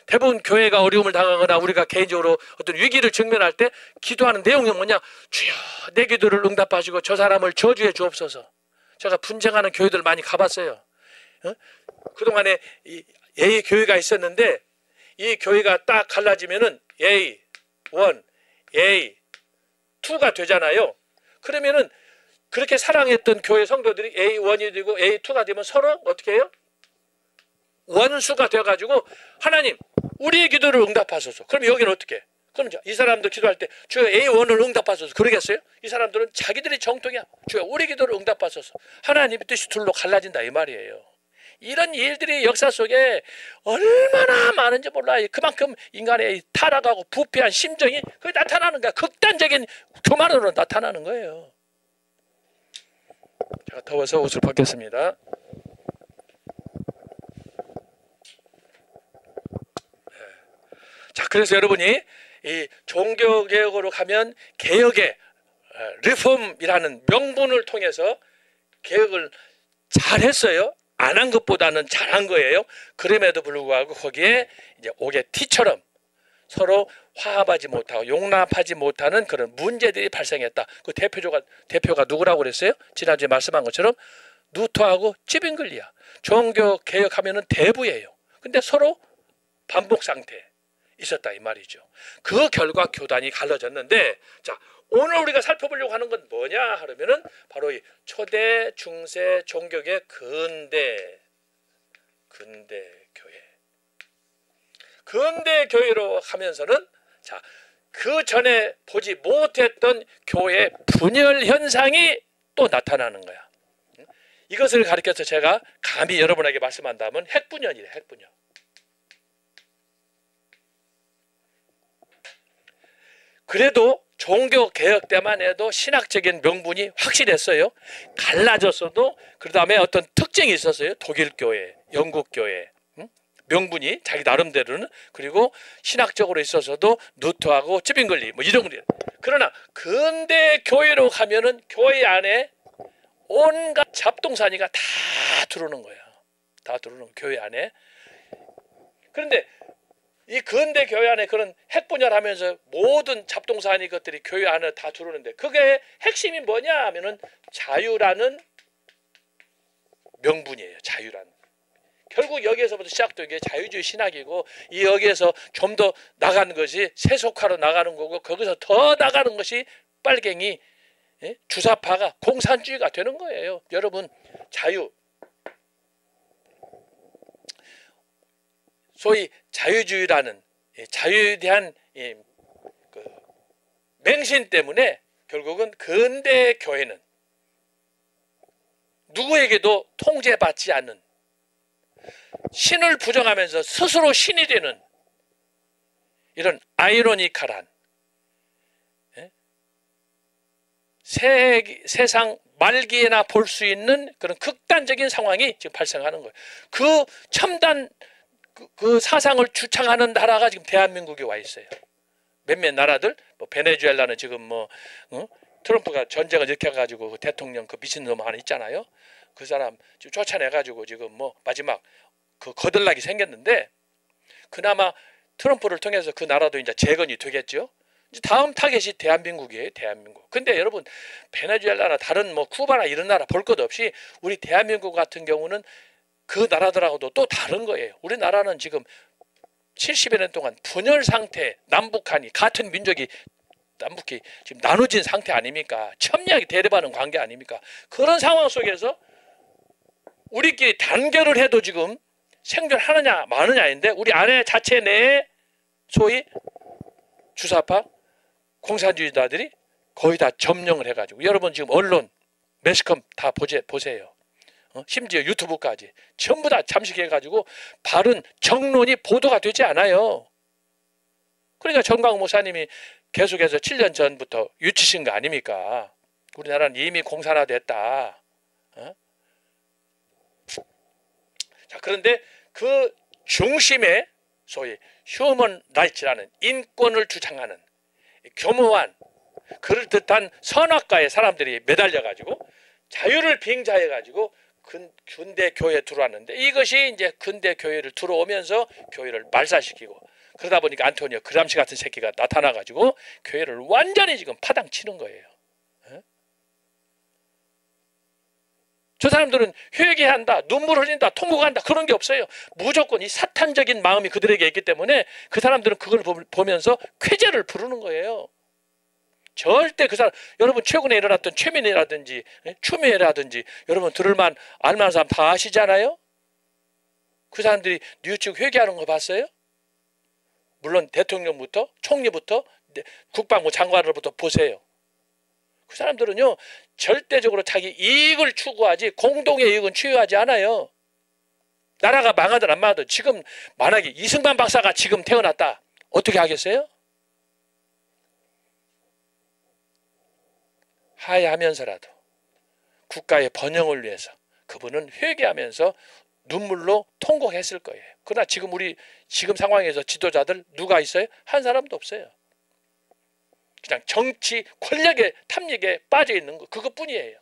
대부분 교회가 어려움을 당하거나 우리가 개인적으로 어떤 위기를 직면할 때 기도하는 내용이 뭐냐? 주여 내 기도를 응답하시고 저 사람을 저주해 주옵소서. 제가 분쟁하는 교회들 많이 가봤어요. 그동안에 A 교회가 있었는데 이 교회가 딱 갈라지면은 A1, A2가 되잖아요. 그러면은 그렇게 사랑했던 교회 성도들이 A1이 되고 A2가 되면 서로 어떻게 해요? 원수가 되어가지고 하나님 우리의 기도를 응답하소서. 그럼 여기는 어떻게? 그럼 이 사람들 기도할 때 주여 A1을 응답하소서 그러겠어요? 이 사람들은 자기들이 정통이야. 주여 우리 기도를 응답하소서. 하나님의 뜻이 둘로 갈라진다 이 말이에요. 이런 일들이 역사 속에 얼마나 많은지 몰라요. 그만큼 인간의 타락하고 부패한 심정이 그게 나타나는 거야. 극단적인 교만으로 나타나는 거예요. 제가 더워서 옷을 벗겠습니다. 자, 그래서 여러분이 이 종교개혁으로 가면 개혁의 리폼이라는 명분을 통해서 개혁을 잘 했어요. 안 한 것보다는 잘한 거예요. 그럼에도 불구하고 거기에 이제 옥의 티처럼 서로 화합하지 못하고 용납하지 못하는 그런 문제들이 발생했다. 그 대표가 누구라고 그랬어요? 지난주에 말씀한 것처럼 루터하고 찌빙글리아. 종교 개혁하면은 대부예요. 근데 서로 반복 상태에 있었다 이 말이죠. 그 결과 교단이 갈라졌는데, 자 오늘 우리가 살펴보려고 하는 건 뭐냐 하면은 바로 이 초대 중세 종교의 근대 교회. 근대 교회로 하면서는 자 그 전에 보지 못했던 교회의 분열 현상이 또 나타나는 거야. 이것을 가리켜서 제가 감히 여러분에게 말씀한다면 핵분열이래. 핵분열. 그래도 종교 개혁 때만 해도 신학적인 명분이 확실했어요. 갈라졌어도 그 다음에 어떤 특징이 있었어요. 독일 교회, 영국 교회 명분이 자기 나름대로는, 그리고 신학적으로 있어서도 루터하고 찌빙글리 뭐 이런 거. 그러나 근대 교회로 가면은 교회 안에 온갖 잡동사니가 다 들어오는 거야. 다 들어오는 교회 안에. 그런데 이 근대 교회 안에 그런 핵분열하면서 모든 잡동사니 것들이 교회 안에 다 들어오는데, 그게 핵심이 뭐냐 하면은 자유라는 명분이에요. 자유라는. 결국 여기에서부터 시작된 게 자유주의 신학이고, 이 여기에서 좀 더 나가는 것이 세속화로 나가는 거고, 거기서 더 나가는 것이 빨갱이 주사파가 공산주의가 되는 거예요. 여러분, 자유, 소위 자유주의라는 자유에 대한 그 맹신 때문에 결국은 근대 교회는 누구에게도 통제받지 않는, 신을 부정하면서 스스로 신이 되는 이런 아이러니컬한 세상 말기에나 볼 수 있는 그런 극단적인 상황이 지금 발생하는 거예요. 그 첨단 그 사상을 주창하는 나라가 지금 대한민국에 와 있어요. 몇몇 나라들, 뭐 베네수엘라는 지금 트럼프가 전쟁을 일으켜가지고 그 대통령 그 미친놈 하나 있잖아요. 그 사람 지금 쫓아내가지고 지금 뭐 마지막 그 거들락이 생겼는데, 그나마 트럼프를 통해서 그 나라도 이제 재건이 되겠죠. 이제 다음 타겟이 대한민국이에요. 대한민국. 근데 여러분, 베네수엘라나 다른 뭐 쿠바나 이런 나라 볼 것 없이 우리 대한민국 같은 경우는 그 나라들하고도 또 다른 거예요. 우리나라는 지금 70여 년 동안 분열 상태, 남북한이 같은 민족이 남북이 지금 나눠진 상태 아닙니까? 첨예하게 대립하는 관계 아닙니까? 그런 상황 속에서 우리끼리 단결을 해도 지금 생존하느냐 마느냐인데, 우리 안에 자체 내에 소위 주사파 공산주의자들이 거의 다 점령을 해가지고, 여러분 지금 언론 매스컴 다 보세요. 심지어 유튜브까지 전부 다 잠식해가지고 바른 정론이 보도가 되지 않아요. 그러니까 정광훈 목사님이 계속해서 7년 전부터 유치신 거 아닙니까? 우리나라는 이미 공산화됐다. 자, 그런데 그 중심에 소위 휴먼 라이츠라는 인권을 주장하는 교묘한 그럴듯한 선악과의 사람들이 매달려가지고 자유를 빙자해가지고 근대 교회에 들어왔는데, 이것이 이제 근대 교회를 들어오면서 교회를 말살시키고, 그러다 보니까 안토니오 그람시 같은 새끼가 나타나가지고 교회를 완전히 지금 파당치는 거예요. 저 사람들은 회개한다, 눈물 흘린다, 통곡한다 그런 게 없어요. 무조건 이 사탄적인 마음이 그들에게 있기 때문에 그 사람들은 그걸 보면서 쾌재를 부르는 거예요. 절대 그 사람, 여러분 최근에 일어났던 최민희라든지 추미애라든지 여러분 들을만 알만한 사람 다 아시잖아요. 그 사람들이 뉘우치고 회개하는 거 봤어요? 물론 대통령부터 총리부터 국방부 장관으로부터 보세요. 그 사람들은요 절대적으로 자기 이익을 추구하지 공동의 이익은 추구하지 않아요. 나라가 망하든 안 망하든, 지금 만약에 이승만 박사가 지금 태어났다 어떻게 하겠어요? 하야하면서라도 국가의 번영을 위해서 그분은 회개하면서 눈물로 통곡했을 거예요. 그러나 지금 우리 지금 상황에서 지도자들 누가 있어요? 한 사람도 없어요. 그냥 정치 권력의 탐닉에 빠져 있는 거, 그것뿐이에요.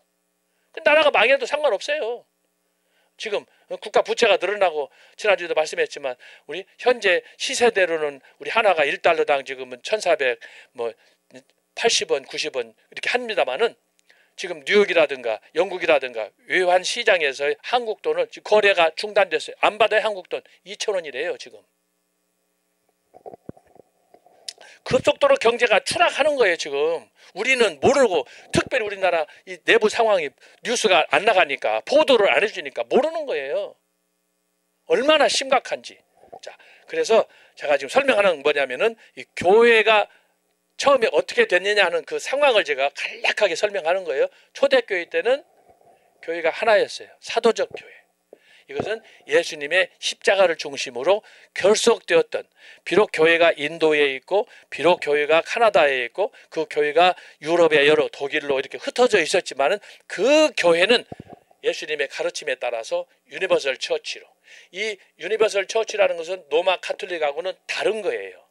나라가 망해도 상관없어요. 지금 국가 부채가 늘어나고 지난주에도 말씀했지만 우리 현재 시세대로는 우리 하나가 1달러당 지금은 1,480원, 90원 이렇게 합니다만은 지금 뉴욕이라든가 영국이라든가 외환 시장에서 한국 돈을 지금 거래가 중단됐어요. 안 받아요. 한국 돈 2,000원이래요. 지금. 급속도로 경제가 추락하는 거예요. 지금. 우리는 모르고 특별히 우리나라 이 내부 상황이 뉴스가 안 나가니까 보도를 안 해주니까 모르는 거예요. 얼마나 심각한지. 자, 그래서 제가 지금 설명하는 건 뭐냐면은 이 교회가 처음에 어떻게 됐느냐 하는 그 상황을 제가 간략하게 설명하는 거예요. 초대교회 때는 교회가 하나였어요. 사도적 교회. 이것은 예수님의 십자가를 중심으로 결속되었던, 비록 교회가 인도에 있고 비록 교회가 카나다에 있고 그 교회가 유럽의 여러 독일로 이렇게 흩어져 있었지만은 그 교회는 예수님의 가르침에 따라서 유니버설 처치로, 이 유니버설 처치라는 것은 로마 카톨릭하고는 다른 거예요.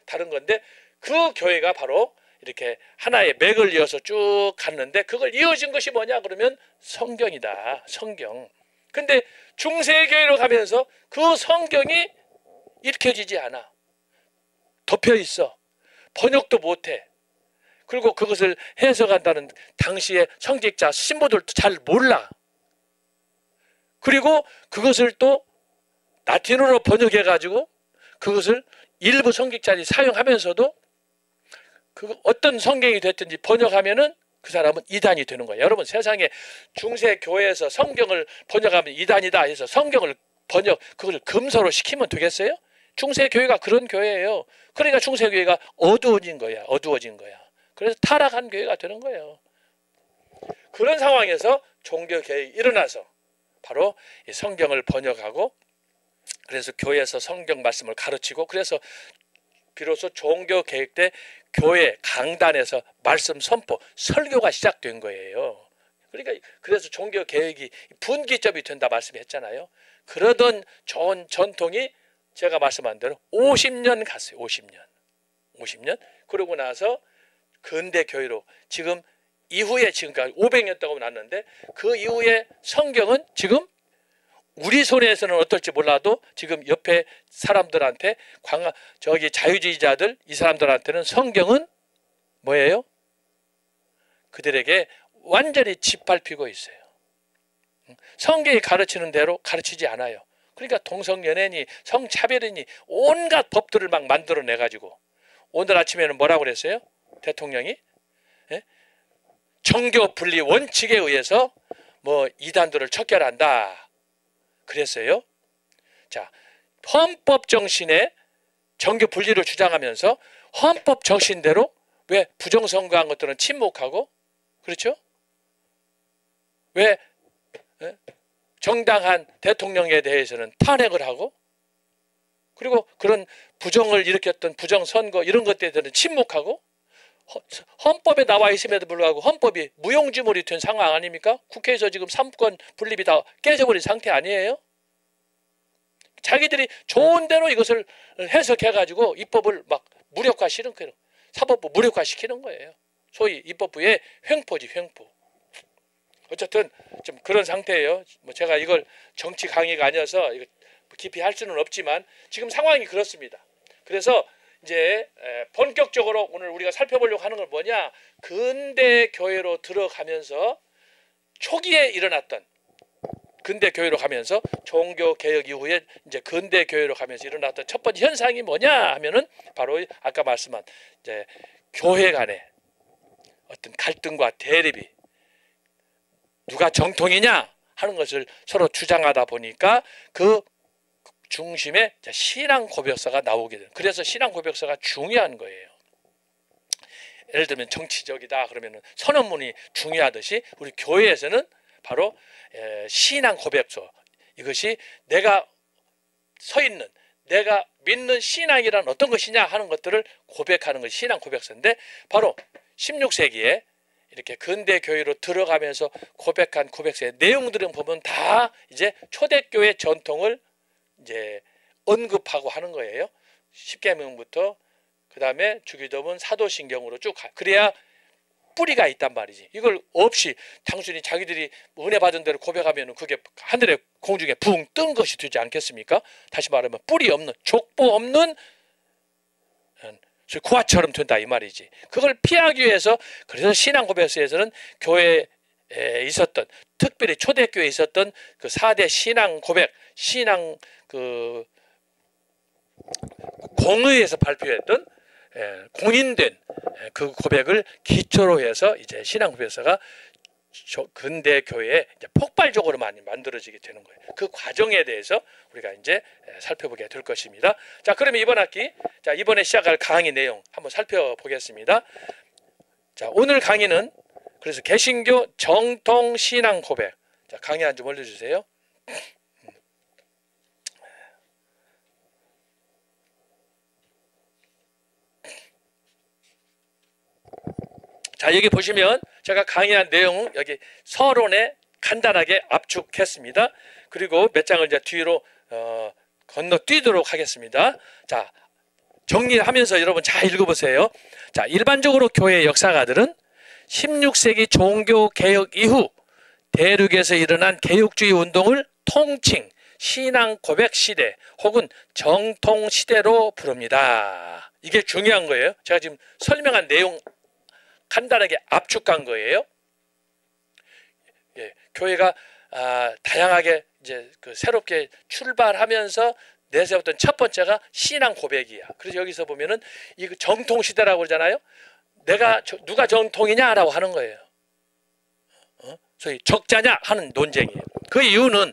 다른 건데 그 교회가 바로 이렇게 하나의 맥을 이어서 쭉 갔는데 그걸 이어진 것이 뭐냐 그러면 성경이다. 성경. 근데 중세교회로 가면서 그 성경이 읽혀지지 않아. 덮여 있어. 번역도 못해. 그리고 그것을 해석한다는 당시의 성직자 신부들도 잘 몰라. 그리고 그것을 또 라틴어로 번역해가지고 그것을 일부 성직자들이 사용하면서도 그 어떤 성경이 됐든지 번역하면은 그 사람은 이단이 되는 거예요. 여러분 세상에 중세 교회에서 성경을 번역하면 이단이다 해서 성경을 그걸 금서로 시키면 되겠어요? 중세 교회가 그런 교회예요. 그러니까 중세 교회가 어두워진 거야. 그래서 타락한 교회가 되는 거예요. 그런 상황에서 종교 개혁이 일어나서 바로 이 성경을 번역하고 그래서 교회에서 성경 말씀을 가르치고 그래서 비로소 종교 개혁 때 교회 강단에서 말씀 선포, 설교가 시작된 거예요. 그러니까 그래서 종교 개혁이 분기점이 된다 말씀했잖아요. 그러던 좋은 전통이 제가 말씀한 대로 50년 갔어요. 50년. 그러고 나서 근대 교회로 지금 이후에 지금까지 500년 동안 났는데 그 이후에 성경은 지금 우리 손에서는 어떨지 몰라도 지금 옆에 사람들한테 자유주의자들 이 사람들한테는 성경은 뭐예요? 그들에게 완전히 짓밟히고 있어요. 성경이 가르치는 대로 가르치지 않아요. 그러니까 동성연애니 성차별이니 온갖 법들을 막 만들어내가지고 오늘 아침에는 뭐라고 그랬어요? 대통령이 정교 분리 원칙에 의해서 뭐 이단들을 척결한다. 그랬어요. 자, 헌법 정신에 정교 분리를 주장하면서 헌법 정신대로 왜 부정선거한 것들은 침묵하고 그렇죠? 왜 정당한 대통령에 대해서는 탄핵을 하고 그리고 그런 부정을 일으켰던 부정선거 이런 것들에 대해서는 침묵하고 헌법에 나와 있음에도 불구하고 헌법이 무용지물이 된 상황 아닙니까? 국회에서 지금 3권 분립이 다 깨져버린 상태 아니에요? 자기들이 좋은 대로 이것을 해석해가지고 입법을 막 무력화시키는 거예요. 사법부 무력화시키는 거예요. 소위 입법부의 횡포지, 횡포. 어쨌든 좀 그런 상태예요. 뭐 제가 이걸 정치 강의가 아니어서 이거 깊이 할 수는 없지만 지금 상황이 그렇습니다. 그래서 이제 본격적으로 오늘 우리가 살펴보려고 하는 건 뭐냐? 근대 교회로 들어가면서 초기에 일어났던 근대 교회로 가면서 종교 개혁 이후에 이제 근대 교회로 가면서 일어났던 첫 번째 현상이 뭐냐 하면은 바로 아까 말씀한 이제 교회 간의 어떤 갈등과 대립이 누가 정통이냐 하는 것을 서로 주장하다 보니까 그 중심에 신앙 고백서가 나오게 돼요. 그래서 신앙 고백서가 중요한 거예요. 예를 들면 정치적이다 그러면 선언문이 중요하듯이 우리 교회에서는 바로 신앙 고백서, 이것이 내가 서 있는 내가 믿는 신앙이란 어떤 것이냐 하는 것들을 고백하는 것이 신앙 고백서인데 바로 16세기에 이렇게 근대 교회로 들어가면서 고백한 고백서의 내용들은 보면 다 이제 초대교회 전통을 이제 언급하고 하는 거예요. 십계명부터 그 다음에 주기도문 사도신경으로 쭉 가. 그래야 뿌리가 있단 말이지. 이걸 없이 단순히 자기들이 은혜 받은 대로 고백하면 그게 하늘의 공중에 붕 뜬 것이 되지 않겠습니까? 다시 말하면 뿌리 없는, 족보 없는 구화처럼 된다 이 말이지. 그걸 피하기 위해서 그래서 신앙 고백서에서는 교회에 있었던, 특별히 초대교회에 있었던 그 4대 신앙 고백, 신앙 그 공의에서 발표했던 공인된 그 고백을 기초로 해서 이제 신앙 고백서가 근대 교회에 이제 폭발적으로 많이 만들어지게 되는 거예요. 그 과정에 대해서 우리가 이제 살펴보게 될 것입니다. 자, 그러면 이번 학기, 자, 이번에 시작할 강의 내용 한번 살펴보겠습니다. 자, 오늘 강의는 그래서 개신교 정통 신앙 고백. 자, 강의 한 좀 올려주세요. 자, 여기 보시면 제가 강의한 내용 여기 서론에 간단하게 압축했습니다. 그리고 몇 장을 이제 뒤로 건너뛰도록 하겠습니다. 자, 정리하면서 여러분 잘 읽어보세요. 자, 일반적으로 교회 역사가들은 16세기 종교개혁 이후 대륙에서 일어난 개혁주의 운동을 통칭 신앙 고백 시대 혹은 정통 시대로 부릅니다. 이게 중요한 거예요. 제가 지금 설명한 내용 간단하게 압축한 거예요. 예, 교회가 다양하게 이제 그 새롭게 출발하면서 내세웠던 첫 번째가 신앙 고백이야. 그래서 여기서 보면은 이 정통 시대라고 그러잖아요. 누가 정통이냐라고 하는 거예요. 소위 적자냐 하는 논쟁이에요. 그 이유는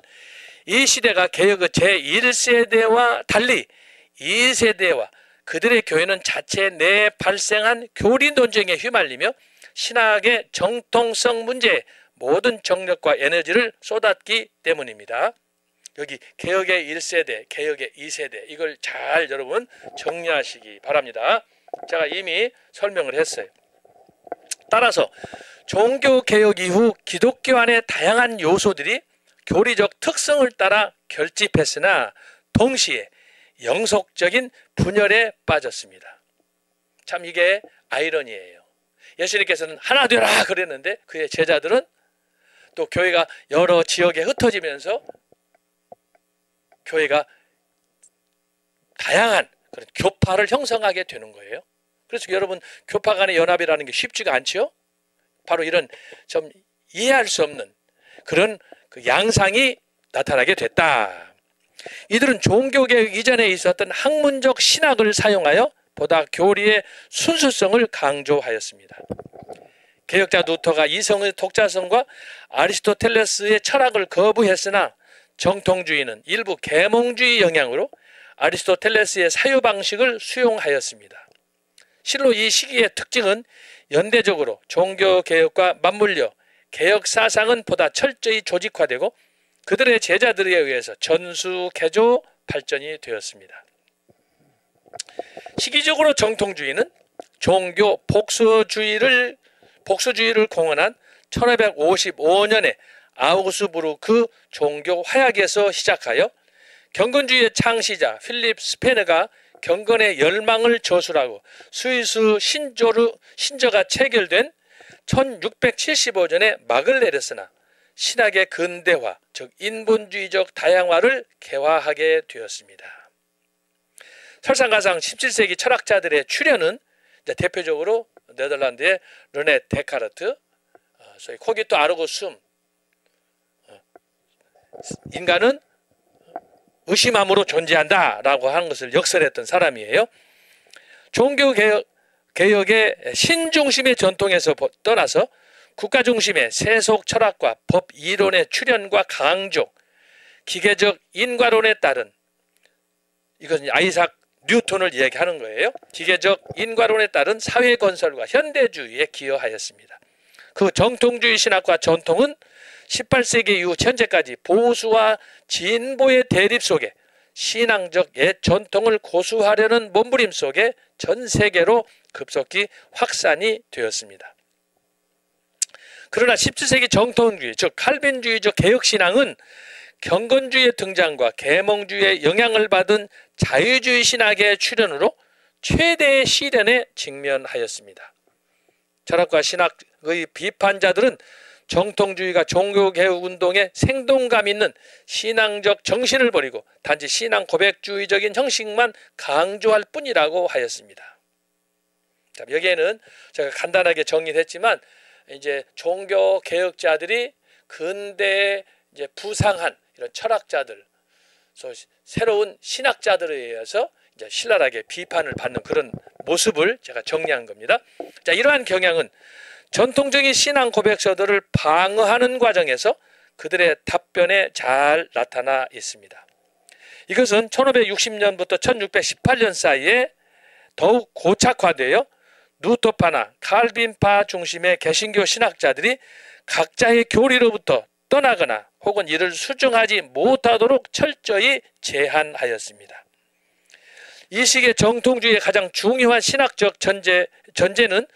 이 시대가 개혁의 제1세대와 달리 2세대와 그들의 교회는 자체 내 발생한 교리 논쟁에 휘말리며 신학의 정통성 문제에 모든 정력과 에너지를 쏟았기 때문입니다. 여기 개혁의 1세대, 개혁의 2세대 이걸 잘 여러분 정리하시기 바랍니다. 제가 이미 설명을 했어요. 따라서 종교개혁 이후 기독교 안의 다양한 요소들이 교리적 특성을 따라 결집했으나 동시에 영속적인 분열에 빠졌습니다. 참 이게 아이러니예요. 예수님께서는 하나 되라 그랬는데 그의 제자들은 또 교회가 여러 지역에 흩어지면서 교회가 다양한 그런 교파를 형성하게 되는 거예요. 그래서 여러분 교파 간의 연합이라는 게 쉽지가 않죠. 바로 이런 좀 이해할 수 없는 그런 그 양상이 나타나게 됐다. 이들은 종교개혁 이전에 있었던 학문적 신학을 사용하여 보다 교리의 순수성을 강조하였습니다. 개혁자 루터가 이성의 독자성과 아리스토텔레스의 철학을 거부했으나 정통주의는 일부 계몽주의 영향으로 아리스토텔레스의 사유방식을 수용하였습니다. 실로 이 시기의 특징은 연대적으로 종교개혁과 맞물려 개혁사상은 보다 철저히 조직화되고 그들의 제자들에 의해서 전수개조 발전이 되었습니다. 시기적으로 정통주의는 종교 복수주의를 공언한 1555년에 아우그스부르크 종교 화약에서 시작하여 경건주의의 창시자 필립 스페너가 경건의 열망을 저술하고 스위스 신저가 체결된 1675년에 막을 내렸으나 신학의 근대화, 즉 인본주의적 다양화를 개화하게 되었습니다. 설상가상 17세기 철학자들의 출현은 대표적으로 네덜란드의 르네 데카르트, 소위 코기토 아르고 숨, 인간은 의심함으로 존재한다라고 하는 것을 역설했던 사람이에요. 종교개혁의 신중심의 전통에서 떠나서 국가중심의 세속 철학과 법 이론의 출현과 강조, 기계적 인과론에 따른, 이것은 아이삭 뉴턴을 이야기하는 거예요. 기계적 인과론에 따른 사회 건설과 현대주의에 기여하였습니다. 그 정통주의 신학과 전통은 18세기 이후 현재까지 보수와 진보의 대립 속에 신앙적 옛 전통을 고수하려는 몸부림 속에 전 세계로 급속히 확산이 되었습니다. 그러나 17세기 정통주의, 즉 칼빈주의적 개혁신앙은 경건주의의 등장과 계몽주의의 영향을 받은 자유주의 신학의 출현으로 최대의 시련에 직면하였습니다. 철학과 신학의 비판자들은 정통주의가 종교개혁운동에 생동감 있는 신앙적 정신을 버리고 단지 신앙 고백주의적인 형식만 강조할 뿐이라고 하였습니다. 자, 여기에는 제가 간단하게 정리를 했지만 이제 종교개혁자들이 근대에 이제 부상한 이런 철학자들, 새로운 신학자들에 의해서 이제 신랄하게 비판을 받는 그런 모습을 제가 정리한 겁니다. 자, 이러한 경향은 전통적인 신앙 고백서들을 방어하는 과정에서 그들의 답변에 잘 나타나 있습니다. 이것은 1560년부터 1618년 사이에 더욱 고착화되어 누토파나 칼빈파 중심의 개신교 신학자들이 각자의 교리로부터 떠나거나 혹은 이를 수정하지 못하도록 철저히 제한하였습니다. 이 시기의 정통주의의 가장 중요한 신학적 전제는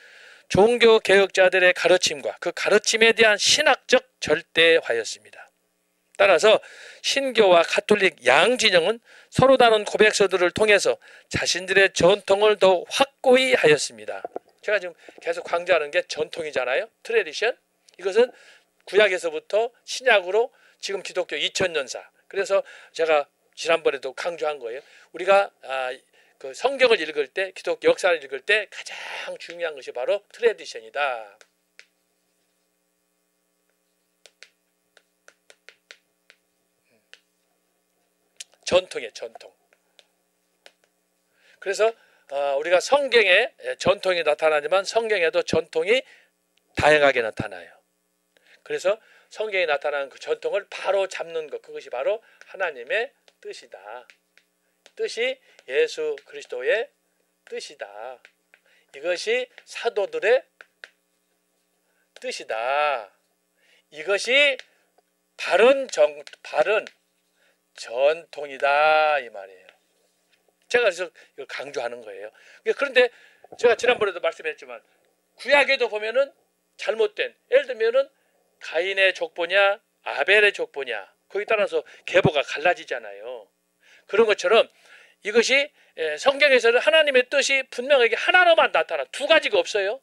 종교개혁자들의 가르침과 그 가르침에 대한 신학적 절대화였습니다. 따라서 신교와 가톨릭 양 진영은 서로 다른 고백서들을 통해서 자신들의 전통을 더욱 확고히 하였습니다. 제가 지금 계속 강조하는 게 전통이잖아요. 트레디션. 이것은 구약에서부터 신약으로 지금 기독교 2000년사. 그래서 제가 지난번에도 강조한 거예요. 우리가 그 성경을 읽을 때, 기독교 역사를 읽을 때 가장 중요한 것이 바로 트레디션이다. 전통이에요, 전통. 그래서 우리가 성경에 전통이 나타나지만 성경에도 전통이 다양하게 나타나요. 그래서 성경에 나타나는 그 전통을 바로 잡는 것, 그것이 바로 하나님의 뜻이다. 뜻이 예수 그리스도의 뜻이다. 이것이 사도들의 뜻이다. 이것이 바른 전통이다 이 말이에요. 제가 그래서 이걸 강조하는 거예요. 그런데 제가 지난번에도 말씀했지만 구약에도 보면은 잘못된, 예를 들면은 가인의 족보냐 아벨의 족보냐 거기에 따라서 계보가 갈라지잖아요. 그런 것처럼 이것이 성경에서는 하나님의 뜻이 분명하게 하나로만 나타나, 두 가지가 없어요.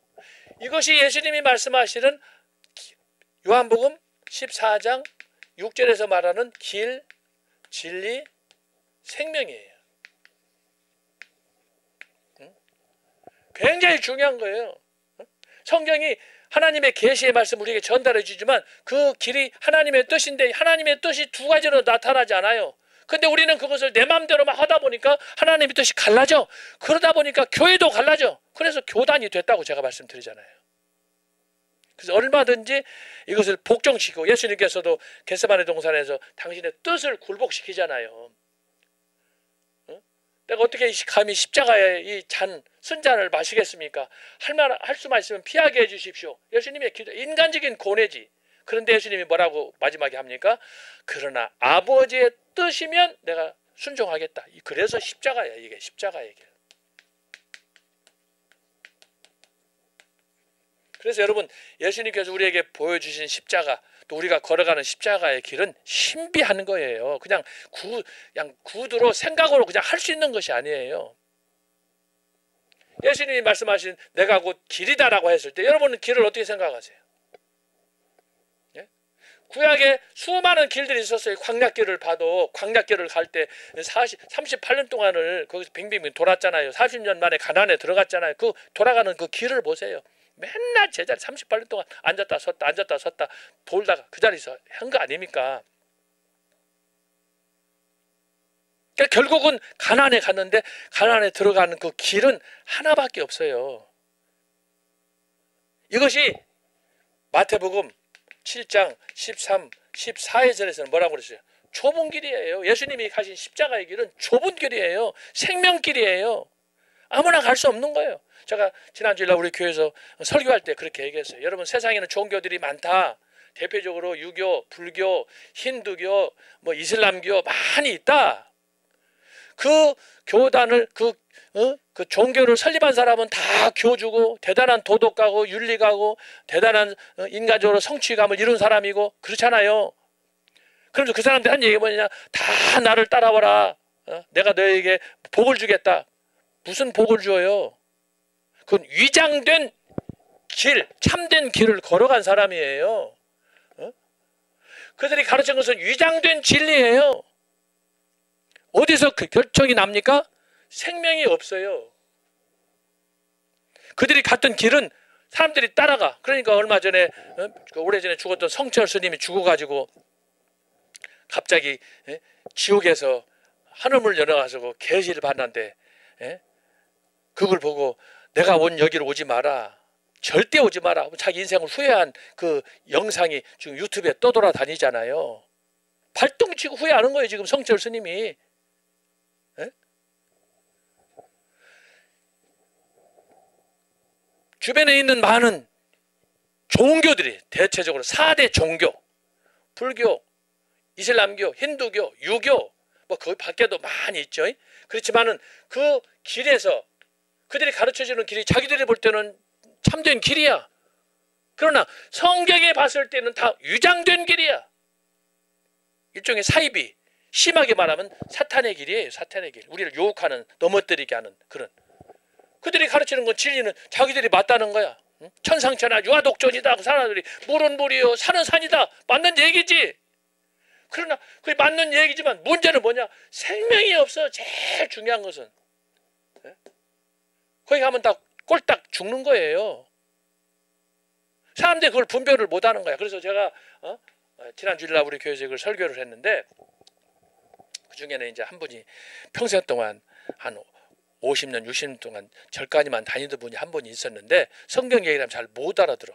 이것이 예수님이 말씀하시는 요한복음 14장 6절에서 말하는 길, 진리, 생명이에요. 굉장히 중요한 거예요. 성경이 하나님의 계시의 말씀 우리에게 전달해 주지만 그 길이 하나님의 뜻인데 하나님의 뜻이 두 가지로 나타나지 않아요. 근데 우리는 그것을 내 마음대로만 하다 보니까 하나님의 뜻이 갈라져. 그러다 보니까 교회도 갈라져. 그래서 교단이 됐다고 제가 말씀드리잖아요. 그래서 얼마든지 이것을 복종시키고 예수님께서도 겟세마네 동산에서 당신의 뜻을 굴복시키잖아요. 내가 어떻게 감히 십자가에 이 쓴잔을 마시겠습니까? 할 수만 있으면 피하게 해주십시오. 예수님의 기도, 인간적인 고뇌지. 그런데 예수님이 뭐라고 마지막에 합니까? 그러나 아버지의 뜻이면 내가 순종하겠다. 그래서 십자가야, 이게 십자가의 길. 그래서 여러분, 예수님께서 우리에게 보여주신 십자가, 또 우리가 걸어가는 십자가의 길은 신비한 거예요. 그냥 구두로 생각으로 그냥 할 수 있는 것이 아니에요. 예수님이 말씀하신 내가 곧 길이다라고 했을 때 여러분은 길을 어떻게 생각하세요? 예? 구약에 수많은 길들이 있었어요. 광야길을 봐도 광야길을 갈 때 38년 동안을 거기서 빙빙 돌았잖아요. 40년 만에 가나안에 들어갔잖아요. 그 돌아가는 그 길을 보세요. 맨날 제자리 38년 동안 앉았다 섰다 돌다가 그 자리에서 한 거 아닙니까? 그러니까 결국은 가나안에 갔는데 가나안에 들어가는 그 길은 하나밖에 없어요. 이것이 마태복음 7장 13, 14절에서는 뭐라고 그랬어요? 좁은 길이에요. 예수님이 가신 십자가의 길은 좁은 길이에요. 생명길이에요. 아무나 갈 수 없는 거예요. 제가 지난주에 우리 교회에서 설교할 때 그렇게 얘기했어요. 여러분, 세상에는 종교들이 많다. 대표적으로 유교, 불교, 힌두교, 이슬람교 많이 있다. 그 교단을 그 종교를 설립한 사람은 다 교주고 대단한 도덕가고 윤리가고 대단한 인간적으로 성취감을 이룬 사람이고 그렇잖아요. 그러면서 그 사람들 한 얘기가 뭐냐? 다 나를 따라와라. 내가 너에게 복을 주겠다. 무슨 복을 줘요? 그건 위장된 길, 참된 길을 걸어간 사람이에요. 그들이 가르친 것은 위장된 진리예요. 어디서 그 결정이 납니까? 생명이 없어요. 그들이 갔던 길은 사람들이 따라가. 그러니까 얼마 전에 오래전에 죽었던 성철 스님이 죽어가지고 갑자기 지옥에서 하늘문을 열어가지고 계시를 받는데 그걸 보고 내가 온 여기로 오지 마라. 절대 오지 마라. 자기 인생을 후회한 그 영상이 지금 유튜브에 떠돌아다니잖아요. 발등치고 후회하는 거예요. 지금 성철 스님이. 주변에 있는 많은 종교들이 대체적으로 4대 종교, 불교, 이슬람교, 힌두교, 유교 뭐 그 밖에도 많이 있죠. 그렇지만은 그 길에서 그들이 가르쳐주는 길이 자기들이 볼 때는 참된 길이야. 그러나 성경에 봤을 때는 다 위장된 길이야. 일종의 사이비, 심하게 말하면 사탄의 길이에요. 사탄의 길. 우리를 유혹하는, 넘어뜨리게 하는 그런. 그들이 가르치는 건 진리는 자기들이 맞다는 거야. 천상천하 유아독존이다. 그 사람들이 물은 물이요 산은 산이다. 맞는 얘기지. 그러나 그게 맞는 얘기지만 문제는 뭐냐? 생명이 없어. 제일 중요한 것은. 거기 가면 다 꼴딱 죽는 거예요. 사람들이 그걸 분별을 못하는 거야. 그래서 제가 지난 주일날 우리 교회에서 이걸 설교를 했는데 그 중에는 이제 한 분이 평생 동안 한 50년, 60년 동안 절까지만 다니던 분이 한 분이 있었는데 성경 얘기를 하면 잘 못 알아들어.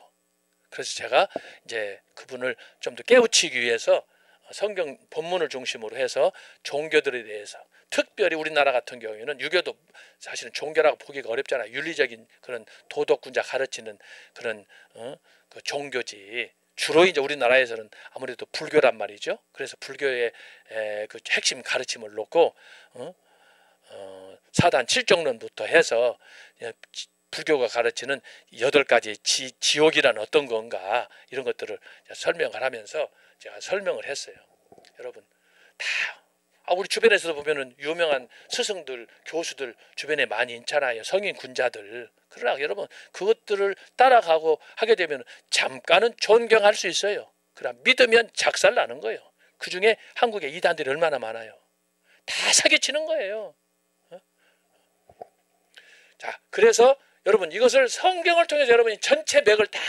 그래서 제가 이제 그분을 좀 더 깨우치기 위해서 성경 본문을 중심으로 해서 종교들에 대해서 특별히 우리나라 같은 경우에는 유교도 사실은 종교라고 보기가 어렵잖아요. 윤리적인 그런 도덕군자 가르치는 그런 그 종교지. 주로 이제 우리나라에서는 아무래도 불교란 말이죠. 그래서 불교의 그 핵심 가르침을 놓고 사단 7종론부터 해서 불교가 가르치는 8가지 지옥이란 어떤 건가 이런 것들을 설명을 하면서 제가 설명을 했어요. 여러분 다 우리 주변에서도 보면은 유명한 스승들, 교수들 주변에 많이 있잖아요. 성인 군자들. 그러나 여러분 그것들을 따라가고 하게 되면 잠깐은 존경할 수 있어요. 그러나 믿으면 작살나는 거예요. 그중에 한국에 이단들이 얼마나 많아요. 다 사기치는 거예요. 자, 그래서 여러분 이것을 성경을 통해서 여러분이 전체 맥을 딱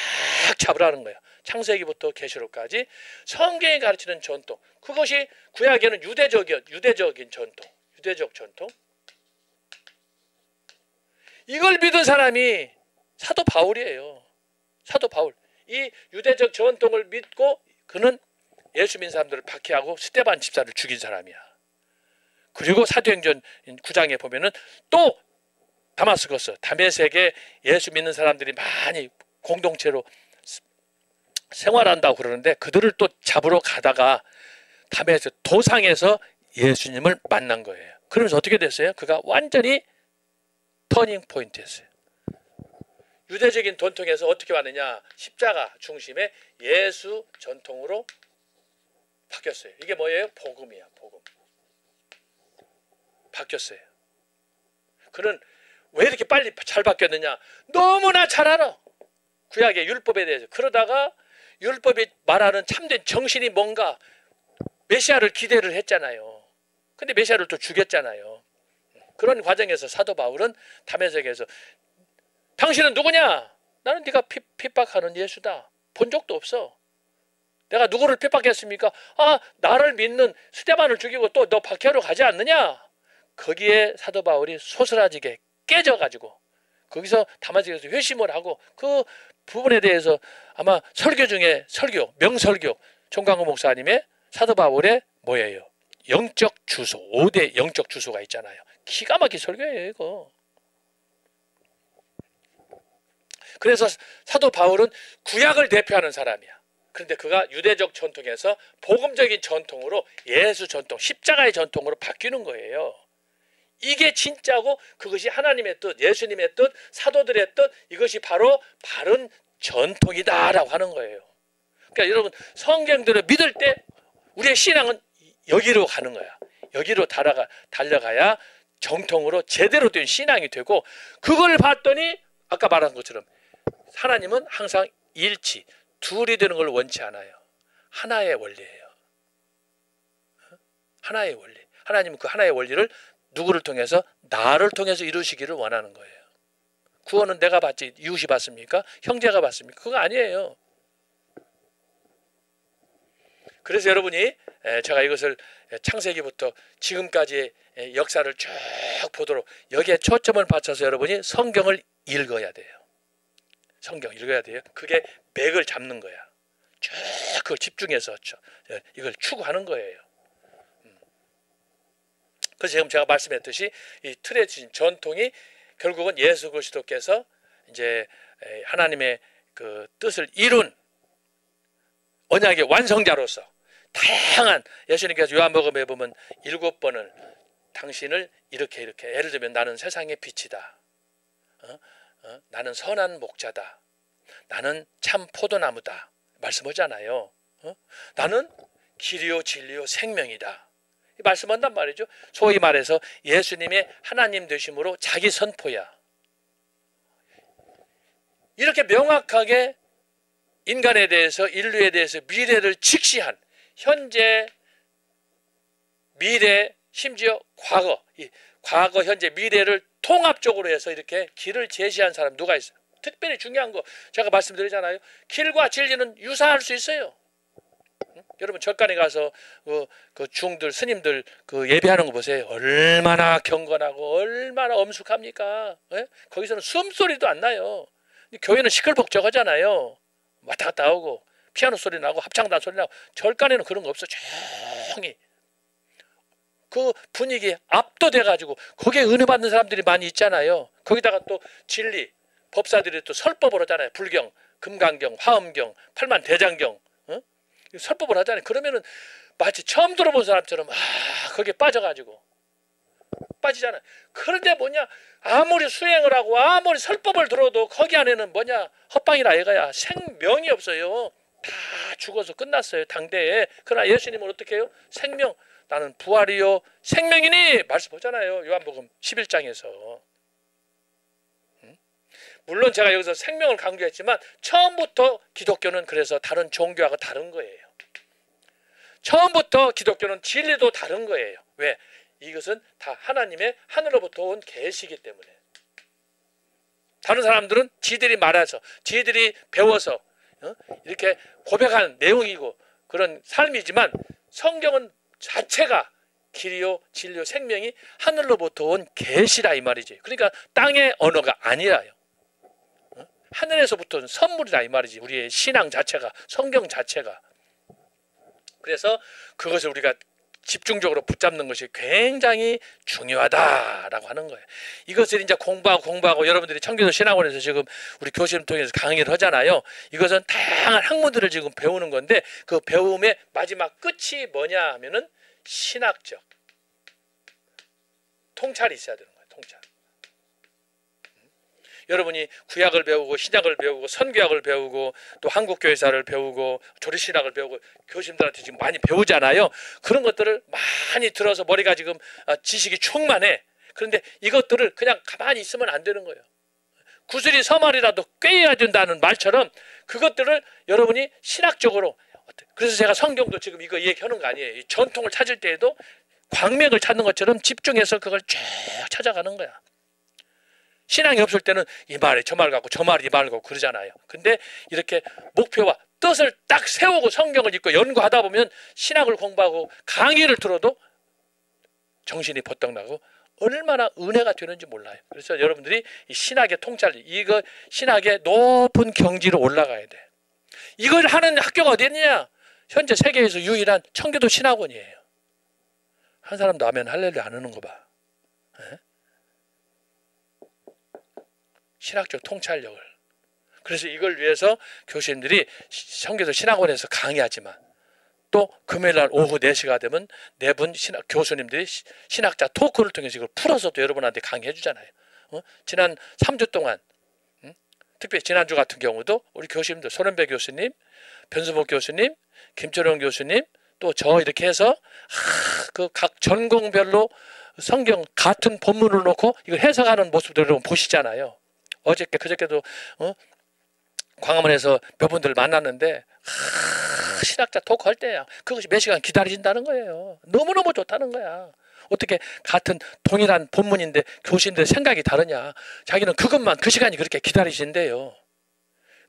잡으라는 거예요. 창세기부터 계시록까지 성경이 가르치는 전통. 그것이 구약에는 유대적인 전통, 유대적 전통. 이걸 믿은 사람이 사도 바울이에요. 사도 바울. 이 유대적 전통을 믿고 그는 예수 믿는 사람들을 박해하고 스데반 집사를 죽인 사람이야. 그리고 사도행전 9장에 보면은 또 다마스커스, 다메섹에 예수 믿는 사람들이 많이 공동체로 생활한다고 그러는데 그들을 또 잡으러 가다가 다메섹 도상에서 예수님을 만난 거예요. 그러면서 어떻게 됐어요? 그가 완전히 터닝 포인트였어요. 유대적인 전통에서 어떻게 왔느냐? 십자가 중심의 예수 전통으로 바뀌었어요. 이게 뭐예요? 복음이야, 복음. 바뀌었어요. 그는 왜 이렇게 빨리 잘 바뀌었느냐? 너무나 잘 알아. 구약의 율법에 대해서. 그러다가 율법이 말하는 참된 정신이 뭔가 메시아를 기대를 했잖아요. 근데 메시아를 또 죽였잖아요. 그런 과정에서 사도 바울은 다메섹에서 당신은 누구냐? 나는 네가 핍박하는 예수다. 본 적도 없어. 내가 누구를 핍박했습니까? 나를 믿는 스데반을 죽이고 또 너 박해하러 가지 않느냐? 거기에 사도 바울이 소스라지게 깨져가지고 거기서 다마섹에서 회심을 하고 그 부분에 대해서 아마 설교 중에 명설교 총광호 목사님의 사도 바울의 뭐예요? 영적 주소, 5대 영적 주소가 있잖아요. 기가 막힌 설교예요 이거. 그래서 사도 바울은 구약을 대표하는 사람이야. 그런데 그가 유대적 전통에서 복음적인 전통으로 예수 전통, 십자가의 전통으로 바뀌는 거예요. 이게 진짜고 그것이 하나님의 뜻, 예수님의 뜻, 사도들의 뜻, 이것이 바로 바른 전통이다라고 하는 거예요. 그러니까 여러분 성경들을 믿을 때 우리의 신앙은 여기로 가는 거야. 여기로 달려가야 정통으로 제대로 된 신앙이 되고 그걸 봤더니 아까 말한 것처럼 하나님은 항상 일치, 둘이 되는 걸 원치 않아요. 하나의 원리예요. 하나의 원리. 하나님은 그 하나의 원리를 누구를 통해서? 나를 통해서 이루시기를 원하는 거예요. 구원은 내가 받지 이웃이 받습니까? 형제가 받습니까? 그거 아니에요. 그래서 여러분이 제가 이것을 창세기부터 지금까지의 역사를 쭉 보도록 여기에 초점을 맞춰서 여러분이 성경을 읽어야 돼요. 성경 읽어야 돼요. 그게 맥을 잡는 거야. 쭉 그걸 집중해서 이걸 추구하는 거예요. 그래서 지금 제가 말씀했듯이 이 틀에 주신 전통이 결국은 예수 그리스도께서 이제 하나님의 그 뜻을 이룬 언약의 완성자로서 다양한 예수님께서 요한복음에 보면 7번을 당신을 이렇게 예를 들면 나는 세상의 빛이다. 나는 선한 목자다. 나는 참 포도나무다. 말씀하잖아요. 나는 길이요 진리요 생명이다. 말씀한단 말이죠. 소위 말해서 예수님의 하나님 되심으로 자기 선포야. 이렇게 명확하게 인간에 대해서 인류에 대해서 미래를 직시한 현재, 미래, 심지어 과거, 과거, 현재, 미래를 통합적으로 해서 이렇게 길을 제시한 사람 누가 있어요? 특별히 중요한 거 제가 말씀드리잖아요. 길과 진리는 유사할 수 있어요. 여러분 절간에 가서 그 중들 스님들 그 예배하는 거 보세요. 얼마나 경건하고 얼마나 엄숙합니까? 예? 거기서는 숨소리도 안 나요. 교회는 시끌벅적하잖아요. 왔다 갔다 하고 피아노 소리 나고 합창단 소리 나고 절간에는 그런 거 없어. 조용히 그 분위기에 압도돼 가지고 거기에 은혜 받는 사람들이 많이 있잖아요. 거기다가 또 진리 법사들이 또 설법을 하잖아요. 불경, 금강경, 화엄경, 팔만대장경 설법을 하잖아요. 그러면은 마치 처음 들어본 사람처럼 거기에 빠져가지고 빠지잖아요. 그런데 뭐냐 아무리 수행을 하고 아무리 설법을 들어도 거기 안에는 뭐냐 헛방이라 이거야. 생명이 없어요. 다 죽어서 끝났어요. 당대에. 그러나 예수님은 어떻게 해요? 생명 나는 부활이요 생명이니 말씀하잖아요. 요한복음 11장에서. 물론 제가 여기서 생명을 강조했지만 처음부터 기독교는 그래서 다른 종교하고 다른 거예요. 처음부터 기독교는 진리도 다른 거예요. 왜? 이것은 다 하나님의 하늘로부터 온 계시이기 때문에. 다른 사람들은 지들이 말해서 지들이 배워서 이렇게 고백한 내용이고 그런 삶이지만 성경은 자체가 길이요 진리요 생명이 하늘로부터 온 계시라 이 말이지. 그러니까 땅의 언어가 아니라요. 하늘에서부터 온 선물이라 이 말이지. 우리의 신앙 자체가 성경 자체가. 그래서 그것을 우리가 집중적으로 붙잡는 것이 굉장히 중요하다라고 하는 거예요. 이것을 이제 공부하고 여러분들이 청교도 신학원에서 지금 우리 교수님 통해서 강의를 하잖아요. 이것은 다양한 학문들을 지금 배우는 건데 그 배움의 마지막 끝이 뭐냐 하면은 신학적 통찰이 있어야 되는 거예요. 통찰. 여러분이 구약을 배우고 신약을 배우고 선교학을 배우고 또 한국교회사를 배우고 조리신학을 배우고 교수님들한테 지금 많이 배우잖아요. 그런 것들을 많이 들어서 머리가 지금 지식이 충만해. 그런데 이것들을 그냥 가만히 있으면 안 되는 거예요. 구슬이 서말이라도 꿰어야 된다는 말처럼 그것들을 여러분이 신학적으로 그래서 제가 성경도 지금 이거 얘기하는 거 아니에요. 이 전통을 찾을 때에도 광맥을 찾는 것처럼 집중해서 그걸 쭉 찾아가는 거야. 신앙이 없을 때는 이 말에 저 말 같고 저 말이 이 말 같고 그러잖아요. 근데 이렇게 목표와 뜻을 딱 세우고 성경을 읽고 연구하다 보면 신학을 공부하고 강의를 들어도 정신이 버떡 나고 얼마나 은혜가 되는지 몰라요. 그래서 여러분들이 이 신학의 통찰, 이거 신학의 높은 경지로 올라가야 돼. 이걸 하는 학교가 어디 있느냐? 현재 세계에서 유일한 청교도 신학원이에요. 한 사람도 아멘 할렐루야 안 하는 거 봐. 네? 신학적 통찰력을. 그래서 이걸 위해서 교수님들이 청교도 신학원에서 강의하지만 또 금요일날 오후 4시가 되면 4분 교수님들이 신학자 토크를 통해서 이걸 풀어서 또 여러분한테 강의해 주잖아요. 지난 3주 동안 특별히 지난주 같은 경우도 우리 교수님들 손은배 교수님, 변수복 교수님, 김철용 교수님 또 저 이렇게 해서 그 각 전공별로 성경 같은 본문을 놓고 이걸 해석하는 모습들 여러분 보시잖아요. 어저께 그저께도 광화문에서 몇 분들 만났는데 신학자 토크할 때 그것이 몇 시간 기다려진다는 거예요. 너무너무 좋다는 거야. 어떻게 같은 동일한 본문인데 교수님들 생각이 다르냐. 자기는 그것만 그 시간이 그렇게 기다리신대요.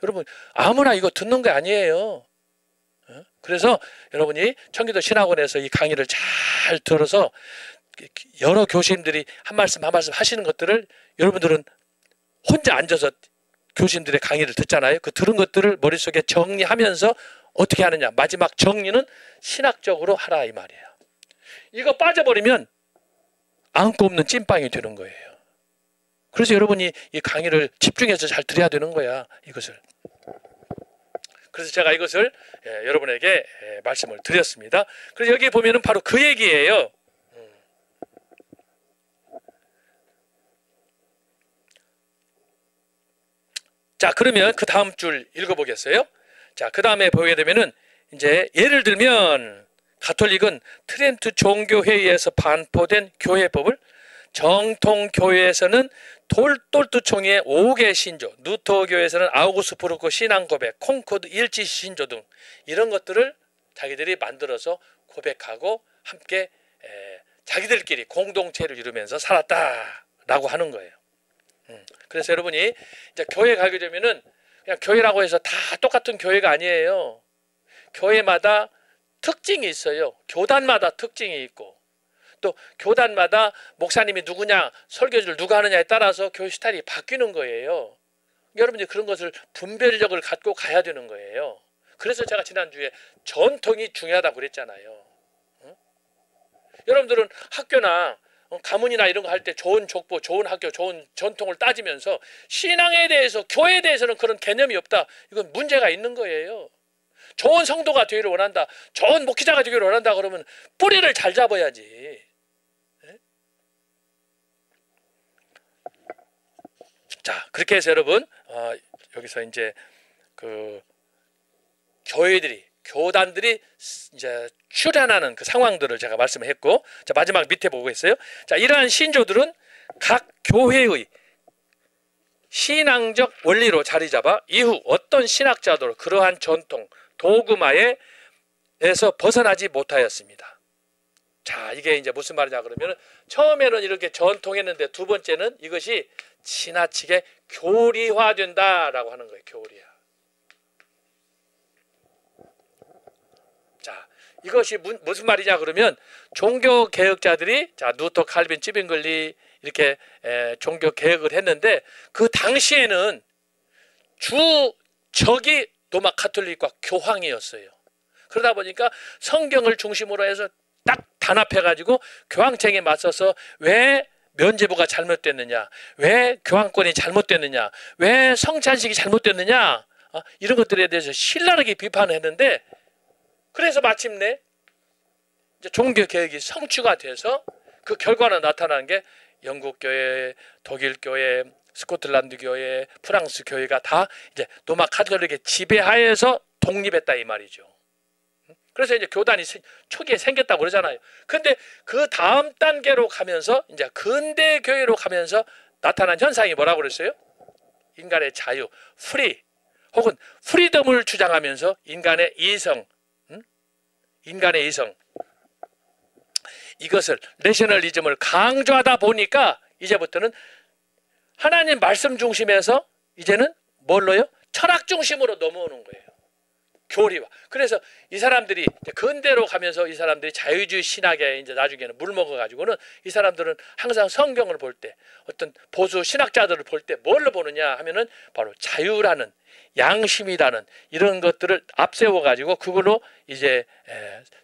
여러분 아무나 이거 듣는 거 아니에요. 그래서 여러분이 청기도 신학원에서 이 강의를 잘 들어서 여러 교수님들이 한 말씀 한 말씀 하시는 것들을 여러분들은 혼자 앉아서 교수님들의 강의를 듣잖아요. 그 들은 것들을 머릿속에 정리하면서 어떻게 하느냐. 마지막 정리는 신학적으로 하라 이 말이에요. 이거 빠져버리면 안고 없는 찐빵이 되는 거예요. 그래서 여러분이 이 강의를 집중해서 잘 들어야 되는 거야. 이것을. 그래서 제가 이것을 여러분에게 말씀을 드렸습니다. 그래서 여기 보면은 바로 그 얘기예요. 자, 그러면 그 다음 줄 읽어보겠어요. 자, 그 다음에 보게 되면은 이제 예를 들면 가톨릭은 트렌트 종교회의에서 반포된 교회법을 정통교회에서는 톨트총회의 5개 신조, 누토교에서는 아우구스부르크 신앙고백, 콩코드 일치 신조 등 이런 것들을 자기들이 만들어서 고백하고 함께 자기들끼리 공동체를 이루면서 살았다라고 하는 거예요. 그래서 여러분이 이제 교회 가게 되면은 그냥 교회라고 해서 다 똑같은 교회가 아니에요. 교회마다 특징이 있어요. 교단마다 특징이 있고 또 교단마다 목사님이 누구냐, 설교지를 누가 하느냐에 따라서 교회 스타일이 바뀌는 거예요. 여러분이 그런 것을 분별력을 갖고 가야 되는 거예요. 그래서 제가 지난주에 전통이 중요하다고 그랬잖아요. 여러분들은 학교나 가문이나 이런 거 할 때 좋은 족보, 좋은 학교, 좋은 전통을 따지면서 신앙에 대해서, 교회에 대해서는 그런 개념이 없다. 이건 문제가 있는 거예요. 좋은 성도가 되기를 원한다. 좋은 목회자가 되기를 원한다. 그러면 뿌리를 잘 잡아야지. 네? 자, 그렇게 해서 여러분 여기서 이제 그 교단들이 이제 출현하는 그 상황들을 제가 말씀했고, 자 마지막 밑에 보고 있어요. 자, 이러한 신조들은 각 교회의 신앙적 원리로 자리 잡아 이후 어떤 신학자도 그러한 전통, 도그마에서 벗어나지 못하였습니다. 자, 이게 이제 무슨 말이냐 그러면 처음에는 이렇게 전통했는데 두 번째는 이것이 지나치게 교리화된다라고 하는 거예요. 교리화. 자, 이것이 무슨 말이냐 그러면 종교 개혁자들이 자 루터, 칼빈, 찌빙글리 이렇게 종교 개혁을 했는데 그 당시에는 주적이 로마 가톨릭과 교황이었어요. 그러다 보니까 성경을 중심으로 해서 딱 단합해가지고 교황청에 맞서서 왜 면죄부가 잘못됐느냐, 왜 교황권이 잘못됐느냐, 왜 성찬식이 잘못됐느냐, 이런 것들에 대해서 신랄하게 비판을 했는데, 그래서 마침내 이제 종교개혁이 성취가 돼서 그 결과로 나타나는 게 영국교회, 독일교회, 스코틀랜드 교회, 프랑스 교회가 다 이제 로마 가톨릭의 지배하에서 독립했다 이 말이죠. 그래서 이제 교단이 초기에 생겼다고 그러잖아요. 근데 그 다음 단계로 가면서 이제 근대 교회로 가면서 나타난 현상이 뭐라고 그랬어요? 인간의 자유, 프리, 혹은 프리덤을 주장하면서 인간의 이성, 이것을 내셔널리즘을 강조하다 보니까 이제부터는 하나님 말씀 중심에서 이제는 뭘로요? 철학 중심으로 넘어오는 거예요. 교리화. 그래서 이 사람들이 근대로 가면서 이 사람들이 자유주의 신학에 이제 나중에는 물먹어 가지고는 이 사람들은 항상 성경을 볼 때 어떤 보수 신학자들을 볼 때 뭘로 보느냐 하면은 바로 자유라는, 양심이라는 이런 것들을 앞세워 가지고 그걸로 이제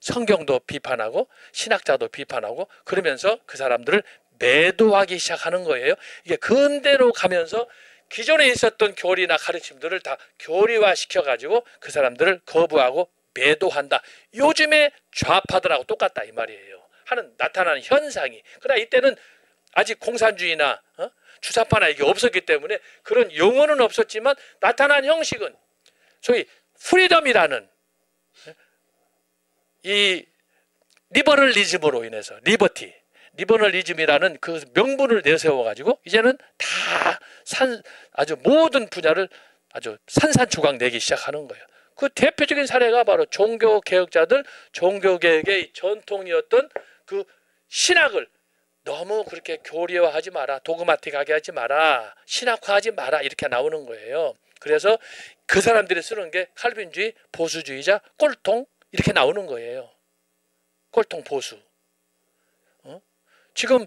성경도 비판하고 신학자도 비판하고 그러면서 그 사람들을 매도하기 시작하는 거예요. 이게 근대로 가면서 기존에 있었던 교리나 가르침들을 다 교리화 시켜가지고 그 사람들을 거부하고 매도한다. 요즘에 좌파들하고 똑같다 이 말이에요. 하는 나타나는 현상이. 그러나 이때는 아직 공산주의나 주사파나 이게 없었기 때문에 그런 용어는 없었지만 나타난 형식은 소위 프리덤이라는 이 리버럴리즘으로 인해서 리버럴리즘이라는 그 명분을 내세워 가지고 이제는 다 아주 모든 분야를 아주 산산조각 내기 시작하는 거예요. 그 대표적인 사례가 바로 종교개혁자들, 종교개혁의 전통이었던 그 신학을 너무 그렇게 교리화하지 마라, 도그마틱하게 하지 마라, 신학화하지 마라 이렇게 나오는 거예요. 그래서 그 사람들이 쓰는 게 칼빈주의, 보수주의자, 꼴통 이렇게 나오는 거예요. 꼴통 보수. 지금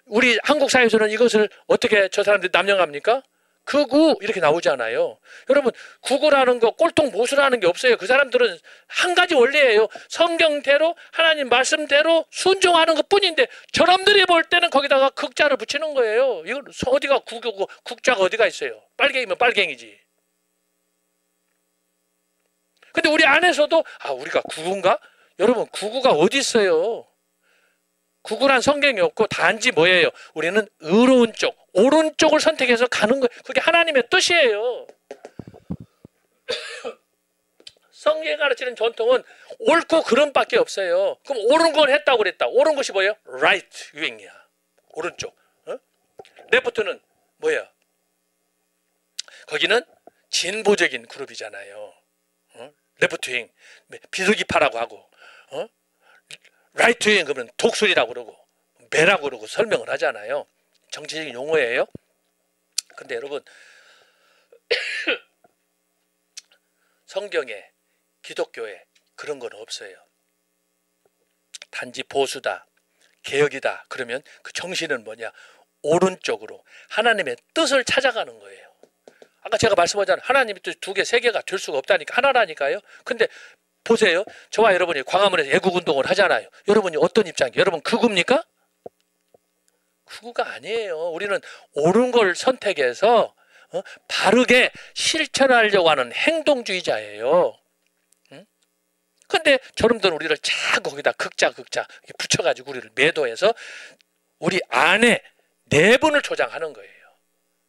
우리 한국 사회에서는 이것을 어떻게 저 사람들이 남용합니까? 극우 이렇게 나오잖아요. 여러분 극우라는 거 꼴통 보수라는 게 없어요. 그 사람들은 한 가지 원리예요. 성경대로 하나님 말씀대로 순종하는 것뿐인데 저놈들이 볼 때는 거기다가 극자를 붙이는 거예요. 이건 어디가 국이고 국자가 어디가 있어요. 빨갱이면 빨갱이지. 근데 우리 안에서도 우리가 극우인가? 여러분 극우가 어디 있어요? 극우란 성경이 없고 단지 뭐예요? 우리는 의로운 쪽, 오른쪽을 선택해서 가는 거예요. 그게 하나님의 뜻이에요. 성경이 가르치는 전통은 옳고 그름밖에 없어요. 그럼 옳은 건 했다고 그랬다. 옳은 것이 뭐예요? right wing이야. 오른쪽. 레프트는 뭐야? 거기는 진보적인 그룹이잖아요. 레프트 윙, 비둘기파라고 하고, 라이트 윙 그러면 독수리라고 그러고 매라고 그러고 설명을 하잖아요. 정치적인 용어예요. 근데 여러분 성경에, 기독교에 그런 건 없어요. 단지 보수다, 개혁이다 그러면 그 정신은 뭐냐? 오른쪽으로 하나님의 뜻을 찾아가는 거예요. 아까 제가 말씀하잖아요. 하나님의 뜻 두 개, 세 개가 될 수가 없다니까. 하나라니까요. 근데 보세요. 저와 여러분이 광화문에서 애국운동을 하잖아요. 여러분이 어떤 입장이에요? 여러분 극우입니까? 극우가 아니에요. 우리는 옳은 걸 선택해서 바르게 실천하려고 하는 행동주의자예요. 근데 저놈들은 우리를 자꾸 거기다 극자 붙여가지고 우리를 매도해서 우리 안에 내분을 조장하는 거예요.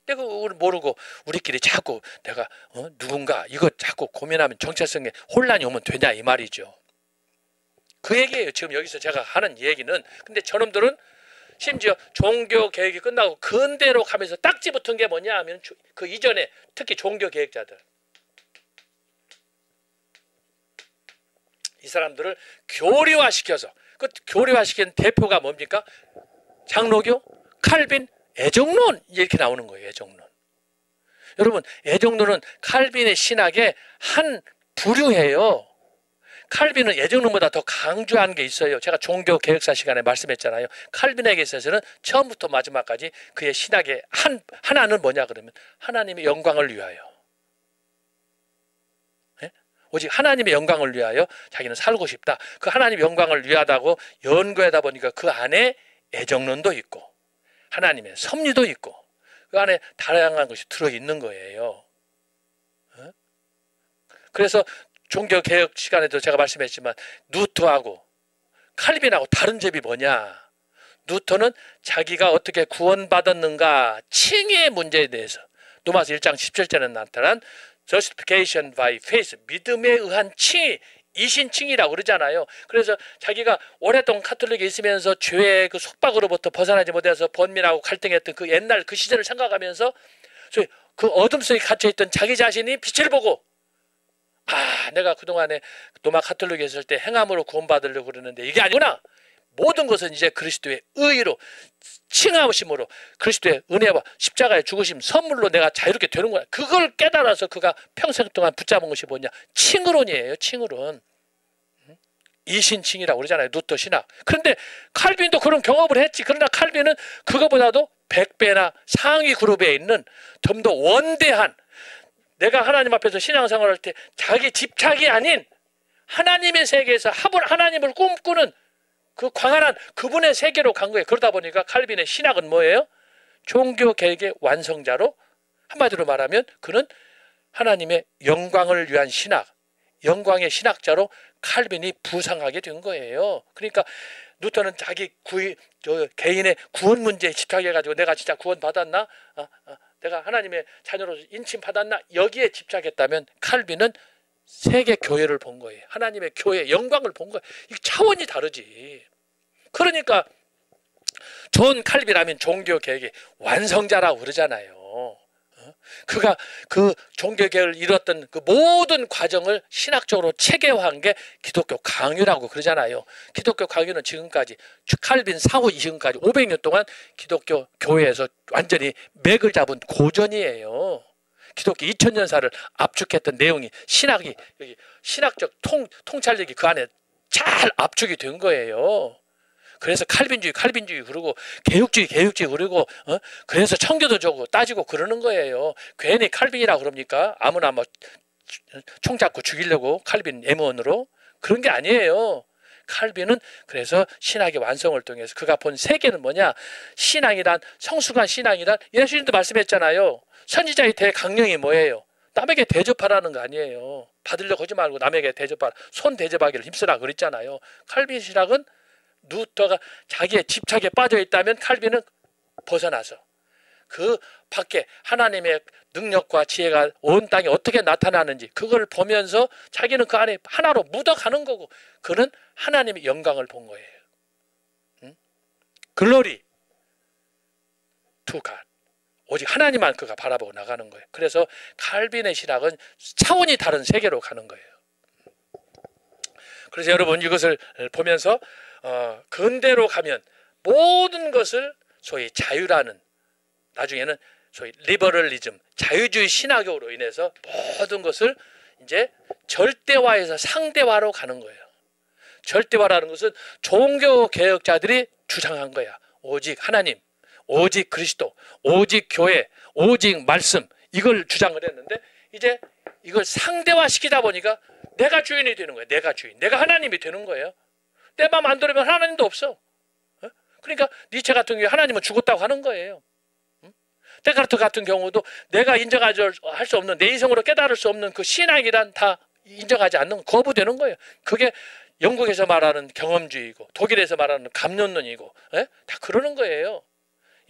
내가 그걸 모르고 우리끼리 자꾸 내가 누군가 이거 자꾸 고민하면 정체성에 혼란이 오면 되냐 이 말이죠. 그 얘기예요. 지금 여기서 제가 하는 얘기는. 근데 저놈들은 심지어 종교개혁이 끝나고 근대로 가면서 딱지 붙은 게 뭐냐 하면 그 이전에 특히 종교개혁자들 이 사람들을 교리화시켜서 그 교리화시킨 대표가 뭡니까? 장로교, 칼빈, 애정론 이렇게 나오는 거예요. 애정론. 여러분 애정론은 칼빈의 신학의 한 부류예요. 칼빈은 애정론보다 더 강조한 게 있어요. 제가 종교개혁사 시간에 말씀했잖아요. 칼빈에게 있어서는 처음부터 마지막까지 그의 신학의 하나는 뭐냐 그러면 하나님의 영광을 위하여. 네? 오직 하나님의 영광을 위하여 자기는 살고 싶다. 그 하나님의 영광을 위하다고 연구하다 보니까 그 안에 애정론도 있고 하나님의 섭리도 있고 그 안에 다양한 것이 들어있는 거예요. 그래서 종교개혁 시간에도 제가 말씀했지만 루터하고 칼빈하고 다른 점이 뭐냐? 루터는 자기가 어떻게 구원받았는가 칭의의 문제에 대해서 로마서 1장 17절에 나타난 justification by faith 믿음에 의한 칭의 이신칭이라고 그러잖아요. 그래서 자기가 오랫동안 카톨릭에 있으면서 죄의 그 속박으로부터 벗어나지 못해서 번민하고 갈등했던 그 옛날 그 시절을 생각하면서 그 어둠 속에 갇혀있던 자기 자신이 빛을 보고 내가 그동안에 로마 카톨릭에 있을 때 행함으로 구원받으려고 그러는데 이게 아니구나. 모든 것은 이제 그리스도의 의로 칭하심으로 그리스도의 은혜와 십자가의 죽으심 선물로 내가 자유롭게 되는 거야. 그걸 깨달아서 그가 평생 동안 붙잡은 것이 뭐냐? 칭의론이에요. 칭의론. 이신칭이라고 그러잖아요. 루터 신학. 그런데 칼빈도 그런 경험을 했지. 그러나 칼빈은 그거보다도 100배나 상위 그룹에 있는 좀 더 원대한 내가 하나님 앞에서 신앙생활할 때 자기 집착이 아닌 하나님의 세계에서 하나님을 꿈꾸는 그 광활한 그분의 세계로 간 거예요. 그러다 보니까 칼빈의 신학은 뭐예요? 종교개혁의 완성자로 한마디로 말하면 그는 하나님의 영광을 위한 신학, 영광의 신학자로 칼빈이 부상하게 된 거예요. 그러니까 루터는 자기 개인의 구원 문제에 집착해가지고 내가 진짜 구원 받았나? 내가 하나님의 자녀로서 인침 받았나? 여기에 집착했다면 칼빈은 세계 교회를 본 거예요. 하나님의 교회의 영광을 본 거예요. 이 차원이 다르지. 그러니까 존 칼빈하면 종교개혁의 완성자라고 그러잖아요. 그가 그 종교개혁을 이뤘던 그 모든 과정을 신학적으로 체계화한 게 기독교 강요라고 그러잖아요. 기독교 강요는 지금까지 칼빈 사후 지금까지 500년 동안 기독교 교회에서 완전히 맥을 잡은 고전이에요. 기독교 2000년사를 압축했던 내용이 신학이 여기 신학적 통찰력이 그 안에 잘 압축이 된 거예요. 그래서 칼빈주의 그러고 개혁주의 그러고 그래서 청교도 저고 따지고 그러는 거예요. 괜히 칼빈이라 그럽니까? 아무나 뭐 총 잡고 죽이려고 칼빈 M1으로 그런 게 아니에요. 칼빈은 그래서 신학의 완성을 통해서 그가 본 세계는 뭐냐? 신앙이란 성숙한 신앙이란 예수님도 말씀했잖아요. 선지자의 대강령이 뭐예요? 남에게 대접하라는 거 아니에요. 받으려고 하지 말고 남에게 대접하라. 손 대접하기를 힘쓰라 그랬잖아요. 칼빈 신학은 루터가 자기의 집착에 빠져 있다면 칼빈은 벗어나서 그 밖에 하나님의 능력과 지혜가 온 땅에 어떻게 나타나는지 그걸 보면서 자기는 그 안에 하나로 묻어가는 거고 그는 하나님의 영광을 본 거예요. 글로리 투 갓. 오직 하나님만 그가 바라보고 나가는 거예요. 그래서 칼빈의 신학은 차원이 다른 세계로 가는 거예요. 그래서 여러분 이것을 보면서 근대로 가면 모든 것을 소위 자유라는 나중에는 소위 리버럴리즘 자유주의 신학으로 인해서 모든 것을 이제 절대화에서 상대화로 가는 거예요. 절대화라는 것은 종교 개혁자들이 주장한 거야. 오직 하나님, 오직 그리스도, 오직 교회, 오직 말씀 이걸 주장을 했는데 이제 이걸 상대화시키다 보니까 내가 주인이 되는 거예요. 내가 주인, 내가 하나님이 되는 거예요. 내 마음 안 들으면 하나님도 없어. 그러니까 니체 같은 경우에 하나님은 죽었다고 하는 거예요. 데카르트 같은 경우도 내가 인정하지 할 수 없는 내 이성으로 깨달을 수 없는 그 신앙이란 다 인정하지 않는 거부되는 거예요. 그게 영국에서 말하는 경험주의이고 독일에서 말하는 감론론이고 다 그러는 거예요.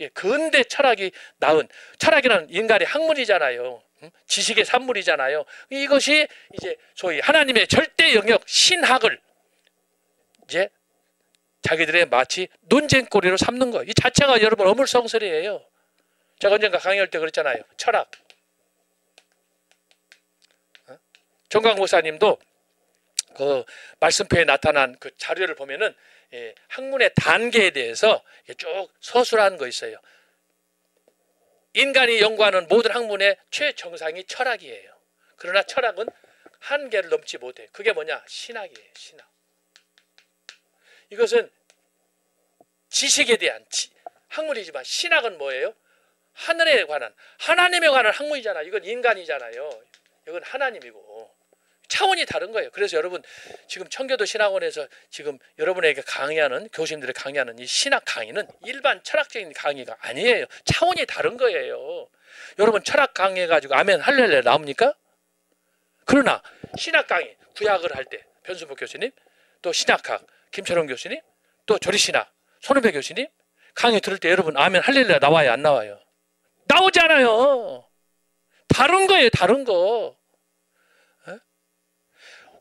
예, 근대 철학이 낳은 철학이라는 인간의 학문이잖아요. 지식의 산물이잖아요. 이것이 이제 소위 하나님의 절대 영역 신학을 이제 자기들의 마치 논쟁거리로 삼는 거예요. 이 자체가 여러분 어물성설이에요. 제가 언젠가 강의할 때 그랬잖아요. 철학. 정광 목사님도 그 말씀표에 나타난 그 자료를 보면은 학문의 단계에 대해서 쭉 서술한 거 있어요. 인간이 연구하는 모든 학문의 최정상이 철학이에요. 그러나 철학은 한계를 넘지 못해. 그게 뭐냐? 신학이에요. 신학. 이것은 지식에 대한 학문이지만 신학은 뭐예요? 하늘에 관한 하나님에 관한 학문이잖아. 이건 인간이잖아요. 이건 하나님이고 차원이 다른 거예요. 그래서 여러분 지금 청교도 신학원에서 지금 여러분에게 강의하는 교수님들이 강의하는 이 신학 강의는 일반 철학적인 강의가 아니에요. 차원이 다른 거예요. 여러분 철학 강의 가지고 아멘 할렐루야 나옵니까? 그러나 신학 강의 구약을 할 때 변순복 교수님 또 신학학 김철원 교수님 또 조리신학 손은배 교수님 강의 들을 때 여러분 아멘 할렐루야 나와요 안 나와요? 나오잖아요. 다른 거예요. 다른 거.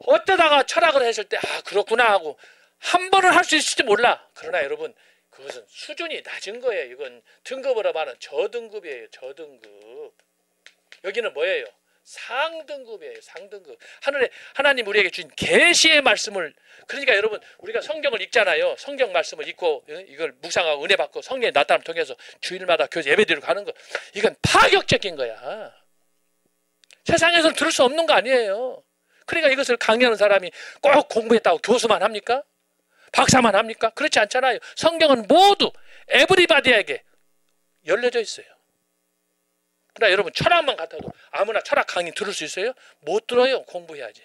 어쩌다가 철학을 했을 때 아 그렇구나 하고 한 번은 할 수 있을지 몰라. 그러나 여러분 그것은 수준이 낮은 거예요. 이건 등급으로 말하는 저등급이에요. 저등급. 여기는 뭐예요? 상등급이에요. 상등급. 하늘에 하나님 우리에게 주신 계시의 말씀을 그러니까 여러분 우리가 성경을 읽잖아요. 성경 말씀을 읽고 이걸 묵상하고 은혜 받고 성령의 나타남을 통해서 주일마다 교회 예배드리고 가는 거 이건 파격적인 거야. 세상에서는 들을 수 없는 거 아니에요. 그러니까 이것을 강의하는 사람이 꼭 공부했다고 교수만 합니까? 박사만 합니까? 그렇지 않잖아요. 성경은 모두 에브리바디에게 열려져 있어요. 그러나 여러분 철학만 같아도 아무나 철학 강의 들을 수 있어요? 못 들어요. 공부해야지.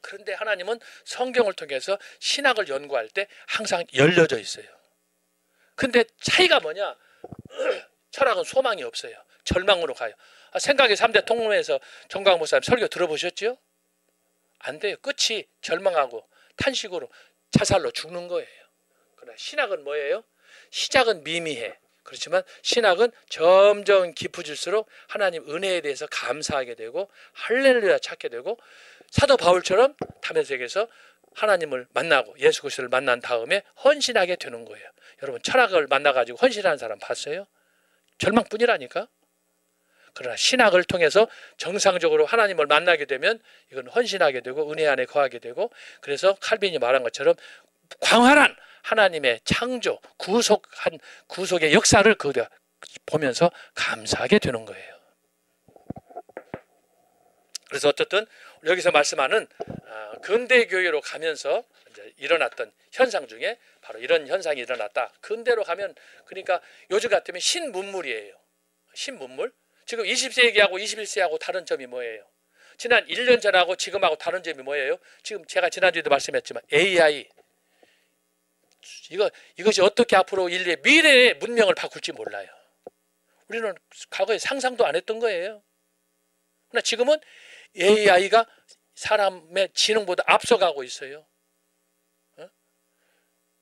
그런데 하나님은 성경을 통해서 신학을 연구할 때 항상 열려져 있어요. 근데 차이가 뭐냐? 철학은 소망이 없어요. 절망으로 가요. 생각의 3대 통로에서 정광 목사님 설교 들어보셨죠? 안 돼요. 끝이 절망하고 탄식으로 자살로 죽는 거예요. 그러나 신학은 뭐예요? 시작은 미미해. 그렇지만 신학은 점점 깊어질수록 하나님 은혜에 대해서 감사하게 되고 할렐루야 찾게 되고 사도 바울처럼 다메섹에서 하나님을 만나고 예수 그리스도를 만난 다음에 헌신하게 되는 거예요. 여러분 철학을 만나가지고 헌신하는 사람 봤어요? 절망뿐이라니까. 그러나 신학을 통해서 정상적으로 하나님을 만나게 되면 이건 헌신하게 되고 은혜 안에 거하게 되고, 그래서 칼빈이 말한 것처럼 광활한 하나님의 창조, 구속의 역사를 보면서 감사하게 되는 거예요. 그래서 어쨌든 여기서 말씀하는 근대 교회로 가면서 이제 일어났던 현상 중에 바로 이런 현상이 일어났다. 근대로 가면, 그러니까 요즘 같으면 신문물이에요. 신문물. 지금 20세기하고 21세기하고 다른 점이 뭐예요? 지난 1년 전하고 지금하고 다른 점이 뭐예요? 지금 제가 지난주에도 말씀했지만 AI, 이것이 어떻게 앞으로 인류의 미래의 문명을 바꿀지 몰라요. 우리는 과거에 상상도 안 했던 거예요. 그러나 지금은 AI가 사람의 지능보다 앞서가고 있어요.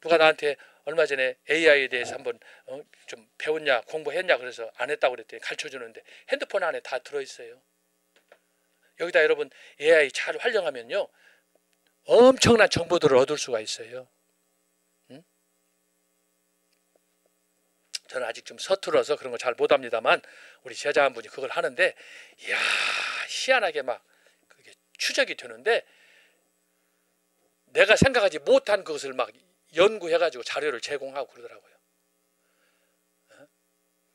누가 나한테 얼마 전에 AI에 대해서 한번 좀 배웠냐, 공부했냐 그래서 안 했다고 그랬더니 가르쳐주는데 핸드폰 안에 다 들어있어요. 여기다 여러분 AI 잘 활용하면요 엄청난 정보들을 얻을 수가 있어요. 저는 아직 좀 서툴러서 그런 거 잘 못합니다만 우리 제자 한 분이 그걸 하는데, 이야, 희한하게 막 그게 추적이 되는데 내가 생각하지 못한 것을 막 연구해가지고 자료를 제공하고 그러더라고요.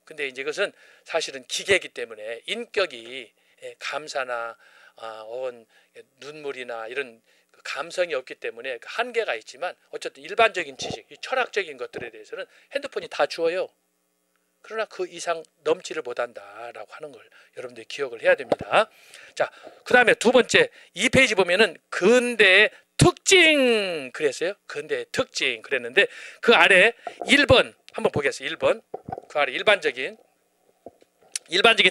근데 이제 이것은 사실은 기계이기 때문에 인격이 감사나 혹은 눈물이나 이런 감성이 없기 때문에 한계가 있지만, 어쨌든 일반적인 지식, 철학적인 것들에 대해서는 핸드폰이 다 주어요. 그러나 그 이상 넘지를 못한다라고 하는 걸 여러분들이 기억을 해야 됩니다. 자, 그 다음에 두 번째 2페이지 보면은 근대의 특징 그랬어요. 근대의 특징 그랬는데 그 아래 1번 한번 보겠어요. 1번 그 아래 일반적인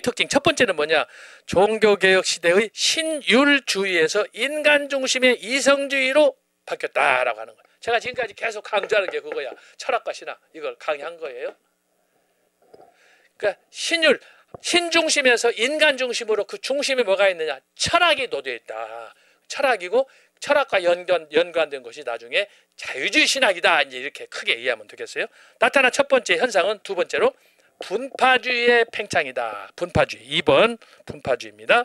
특징 첫 번째는 뭐냐? 종교개혁 시대의 신율주의에서 인간 중심의 이성주의로 바뀌었다라고 하는 거예요. 제가 지금까지 계속 강조하는 게 그거야. 철학과 신학 이걸 강의한 거예요. 그러니까 신중심에서 인간 중심으로, 그 중심에 뭐가 있느냐? 철학이 놓여 있다. 철학이고 철학과 연관된 것이 나중에 자유주의 신학이다. 이제 이렇게 크게 이해하면 되겠어요. 나타난 첫 번째 현상은 두 번째로 분파주의의 팽창이다. 분파주의. 2번 분파주의입니다.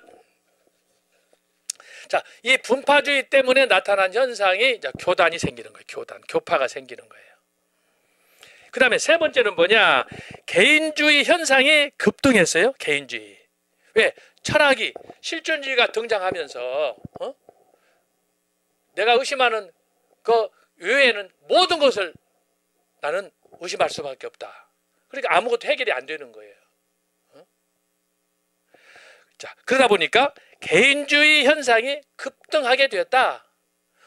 자, 이 분파주의 때문에 나타난 현상이 이제 교단이 생기는 거예요. 교파가 생기는 거예요. 그 다음에 세 번째는 뭐냐? 개인주의 현상이 급등했어요. 개인주의. 왜? 철학이 실존주의가 등장하면서 내가 의심하는 그 외에는 모든 것을 나는 의심할 수밖에 없다. 그러니까 아무것도 해결이 안 되는 거예요. 자, 그러다 보니까 개인주의 현상이 급등하게 되었다.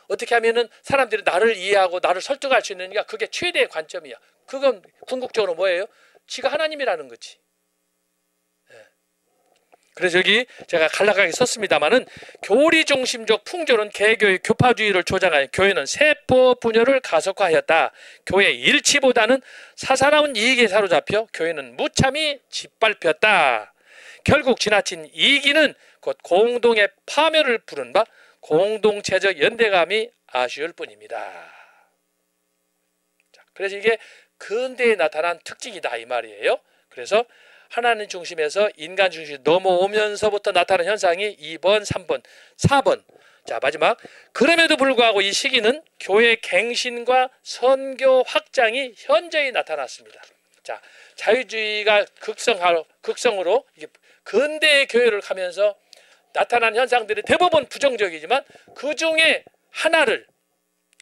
어떻게 하면은 사람들이 나를 이해하고 나를 설득할 수 있느냐, 그게 최대의 관점이야. 그건 궁극적으로 뭐예요? 지가 하나님이라는 거지. 그래서 여기 제가 간략하게 썼습니다만은 교리 중심적 풍조는 개교의 교파주의를 조장하여 교회는 세포 분열을 가속화하였다. 교회 일치보다는 사사로운 이익에 사로잡혀 교회는 무참히 짓밟혔다. 결국 지나친 이기는 곧 공동의 파멸을 부른 바 공동체적 연대감이 아쉬울 뿐입니다. 자, 그래서 이게 근대에 나타난 특징이다 이 말이에요. 그래서 하나님 중심에서 인간 중심이 넘어오면서부터 나타나는 현상이 2번, 3번, 4번. 자, 마지막. 그럼에도 불구하고 이 시기는 교회 갱신과 선교 확장이 현저히 나타났습니다. 자, 자유주의가 극성으로 이게 근대의 교회를 가면서 나타난 현상들이 대부분 부정적이지만 그 중에 하나를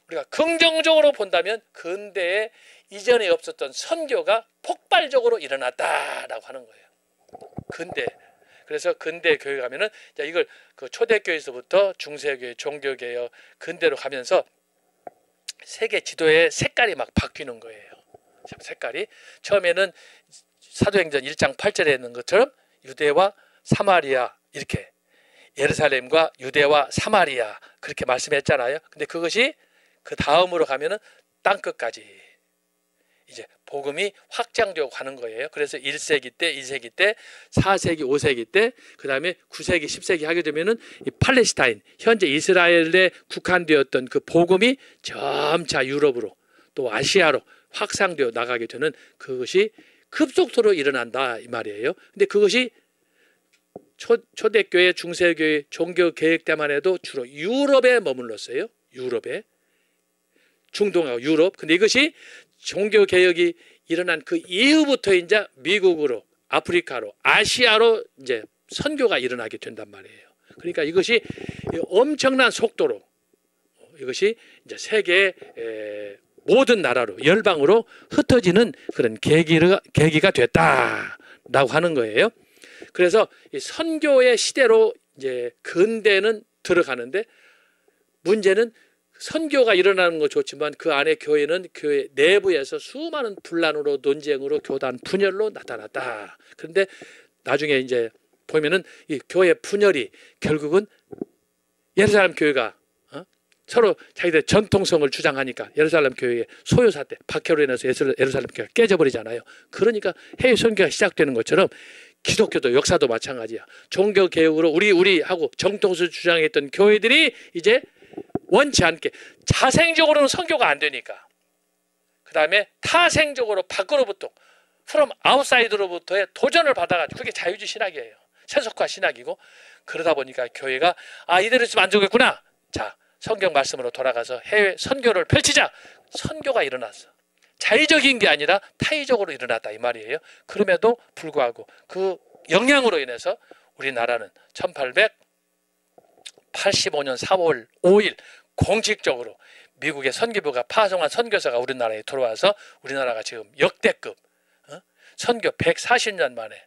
우리가 긍정적으로 본다면 근대에 이전에 없었던 선교가 폭발적으로 일어났다라고 하는 거예요. 근대. 그래서 근대 교회 가면은 이걸 그 초대교회에서부터 중세교회, 종교개혁, 근대로 가면서 세계 지도의 색깔이 막 바뀌는 거예요. 색깔이 처음에는 사도행전 1장 8절에 있는 것처럼 유대와 사마리아 이렇게 예루살렘과 유대와 사마리아 그렇게 말씀했잖아요. 근데 그것이 그 다음으로 가면은 땅끝까지 이제 복음이 확장되어 가는 거예요. 그래서 1세기 때, 2세기 때, 4세기, 5세기 때, 그 다음에 9세기, 10세기 하게 되면은 이 팔레스타인, 현재 이스라엘에 국한되었던 그 복음이 점차 유럽으로 또 아시아로 확산되어 나가게 되는 그것이 급속도로 일어난다 이 말이에요. 근데 그것이 초대교회, 중세교회 종교개혁 때만 해도 주로 유럽에 머물렀어요. 유럽에. 중동하고 유럽. 근데 이것이 종교개혁이 일어난 그 이후부터 이제 미국으로, 아프리카로, 아시아로 이제 선교가 일어나게 된단 말이에요. 그러니까 이것이 엄청난 속도로 이것이 이제 세계 모든 나라로 열방으로 흩어지는 그런 계기가 됐다라고 하는 거예요. 그래서 이 선교의 시대로 이제 근대는 들어가는데 문제는 선교가 일어나는 건 좋지만 그 안에 교회는 교회 내부에서 수많은 분란으로 논쟁으로 교단 분열로 나타났다. 그런데 나중에 이제 보면은 이 교회 분열이 결국은 예루살렘 교회가 서로 자기들 전통성을 주장하니까 예루살렘 교회의 소요사 때 박해로 인해서 예루살렘 교회가 깨져버리잖아요. 그러니까 해외 선교가 시작되는 것처럼 기독교도 역사도 마찬가지야. 종교 개혁으로 우리 하고 정통수 주장했던 교회들이 이제 원치 않게 자생적으로는 선교가 안 되니까 그 다음에 타생적으로 밖으로부터 from outside로부터의 도전을 받아가지고 그게 자유주의 신학이에요. 세속화 신학이고 그러다 보니까 교회가 이대로 있으면 안 되겠구나. 자, 성경 말씀으로 돌아가서 해외 선교를 펼치자. 선교가 일어났어. 자의적인 게 아니라 타의적으로 일어났다 이 말이에요. 그럼에도 불구하고 그 영향으로 인해서 우리나라는 1885년 4월 5일 공식적으로 미국의 선교부가 파송한 선교사가 우리나라에 들어와서 우리나라가 지금 역대급 선교 140년 만에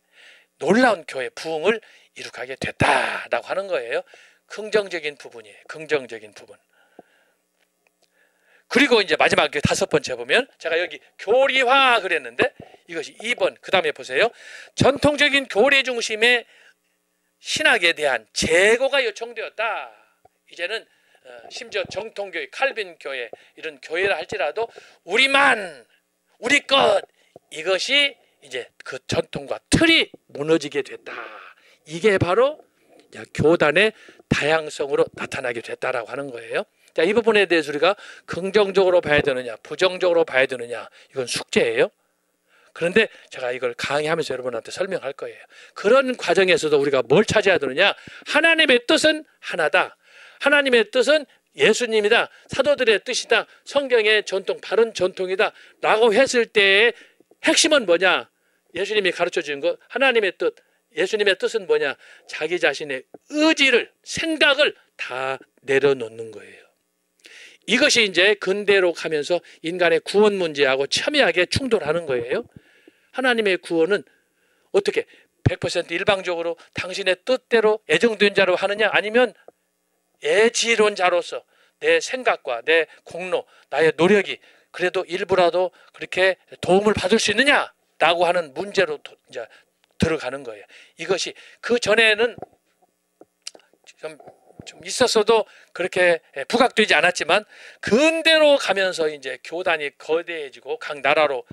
놀라운 교회 부흥을 이룩하게 됐다라고 하는 거예요. 긍정적인 부분이에요. 긍정적인 부분. 그리고 이제 마지막 5번째 보면 제가 여기 교리화 그랬는데 이것이 2번 그 다음에 보세요. 전통적인 교리 중심의 신학에 대한 재고가 요청되었다. 이제는 심지어 정통교회, 칼빈교회 이런 교회라 할지라도 우리만 우리 것 이것이 이제 그 전통과 틀이 무너지게 됐다. 이게 바로 교단의 다양성으로 나타나게 됐다라고 하는 거예요. 자, 이 부분에 대해서 우리가 긍정적으로 봐야 되느냐 부정적으로 봐야 되느냐 이건 숙제예요. 그런데 제가 이걸 강의하면서 여러분한테 설명할 거예요. 그런 과정에서도 우리가 뭘 찾아야 되느냐. 하나님의 뜻은 하나다. 하나님의 뜻은 예수님이다. 사도들의 뜻이다. 성경의 전통 바른 전통이다 라고 했을 때의 핵심은 뭐냐. 예수님이 가르쳐 주는 것 하나님의 뜻 예수님의 뜻은 뭐냐. 자기 자신의 의지를 생각을 다 내려놓는 거예요. 이것이 이제 근대로 가면서 인간의 구원 문제하고 첨예하게 충돌하는 거예요. 하나님의 구원은 어떻게 100% 일방적으로 당신의 뜻대로 애정된 자로 하느냐 아니면 애지론자로서 내 생각과 내 공로 나의 노력이 그래도 일부라도 그렇게 도움을 받을 수 있느냐라고 하는 문제로 이제 들어가는 거예요. 이것이 그 전에는 좀 있었어도 그렇게 부각되지 않았지만 근대로 가면서 이제 교단이 거대해지고 각 나라로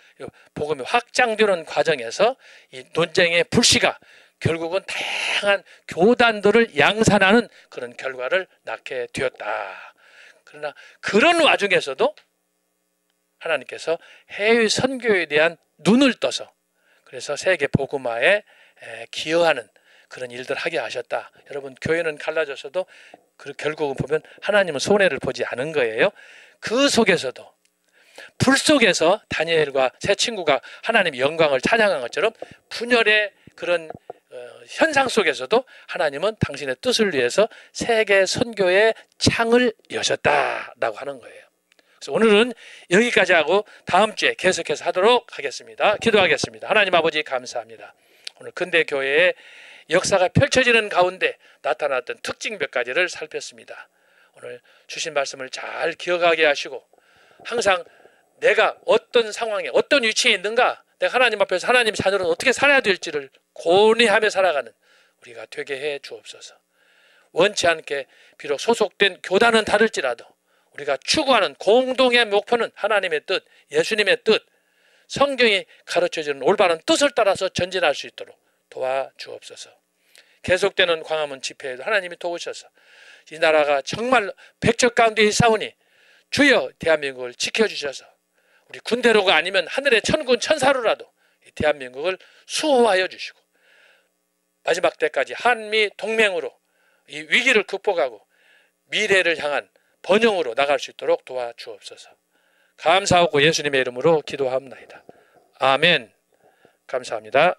복음이 확장되는 과정에서 이 논쟁의 불씨가 결국은 다양한 교단들을 양산하는 그런 결과를 낳게 되었다. 그러나 그런 와중에서도 하나님께서 해외 선교에 대한 눈을 떠서 그래서 세계 복음화에 기여하는 그런 일들 하게 하셨다. 여러분 교회는 갈라져서도 결국은 보면 하나님은 손해를 보지 않은 거예요. 그 속에서도 불 속에서 다니엘과 세 친구가 하나님의 영광을 찬양한 것처럼 분열의 그런 현상 속에서도 하나님은 당신의 뜻을 위해서 세계 선교의 창을 여셨다라고 하는 거예요. 그래서 오늘은 여기까지 하고 다음 주에 계속해서 하도록 하겠습니다. 기도하겠습니다. 하나님 아버지 감사합니다. 오늘 근대 교회의 역사가 펼쳐지는 가운데 나타났던 특징 몇 가지를 살폈습니다. 오늘 주신 말씀을 잘 기억하게 하시고 항상 내가 어떤 상황에 어떤 위치에 있는가 내가 하나님 앞에서 하나님 자녀로 어떻게 살아야 될지를 고뇌하며 살아가는 우리가 되게 해 주옵소서. 원치 않게 비록 소속된 교단은 다를지라도 우리가 추구하는 공동의 목표는 하나님의 뜻, 예수님의 뜻, 성경이 가르쳐주는 올바른 뜻을 따라서 전진할 수 있도록 도와주옵소서. 계속되는 광화문 집회에도 하나님이 도우셔서 이 나라가 정말 백적 가운데 있사오니 주여 대한민국을 지켜주셔서 우리 군대로가 아니면 하늘의 천군 천사로라도 이 대한민국을 수호하여 주시고 마지막 때까지 한미 동맹으로 이 위기를 극복하고 미래를 향한 번영으로 나갈 수 있도록 도와주옵소서. 감사하고 예수님의 이름으로 기도합니다. 아멘. 감사합니다.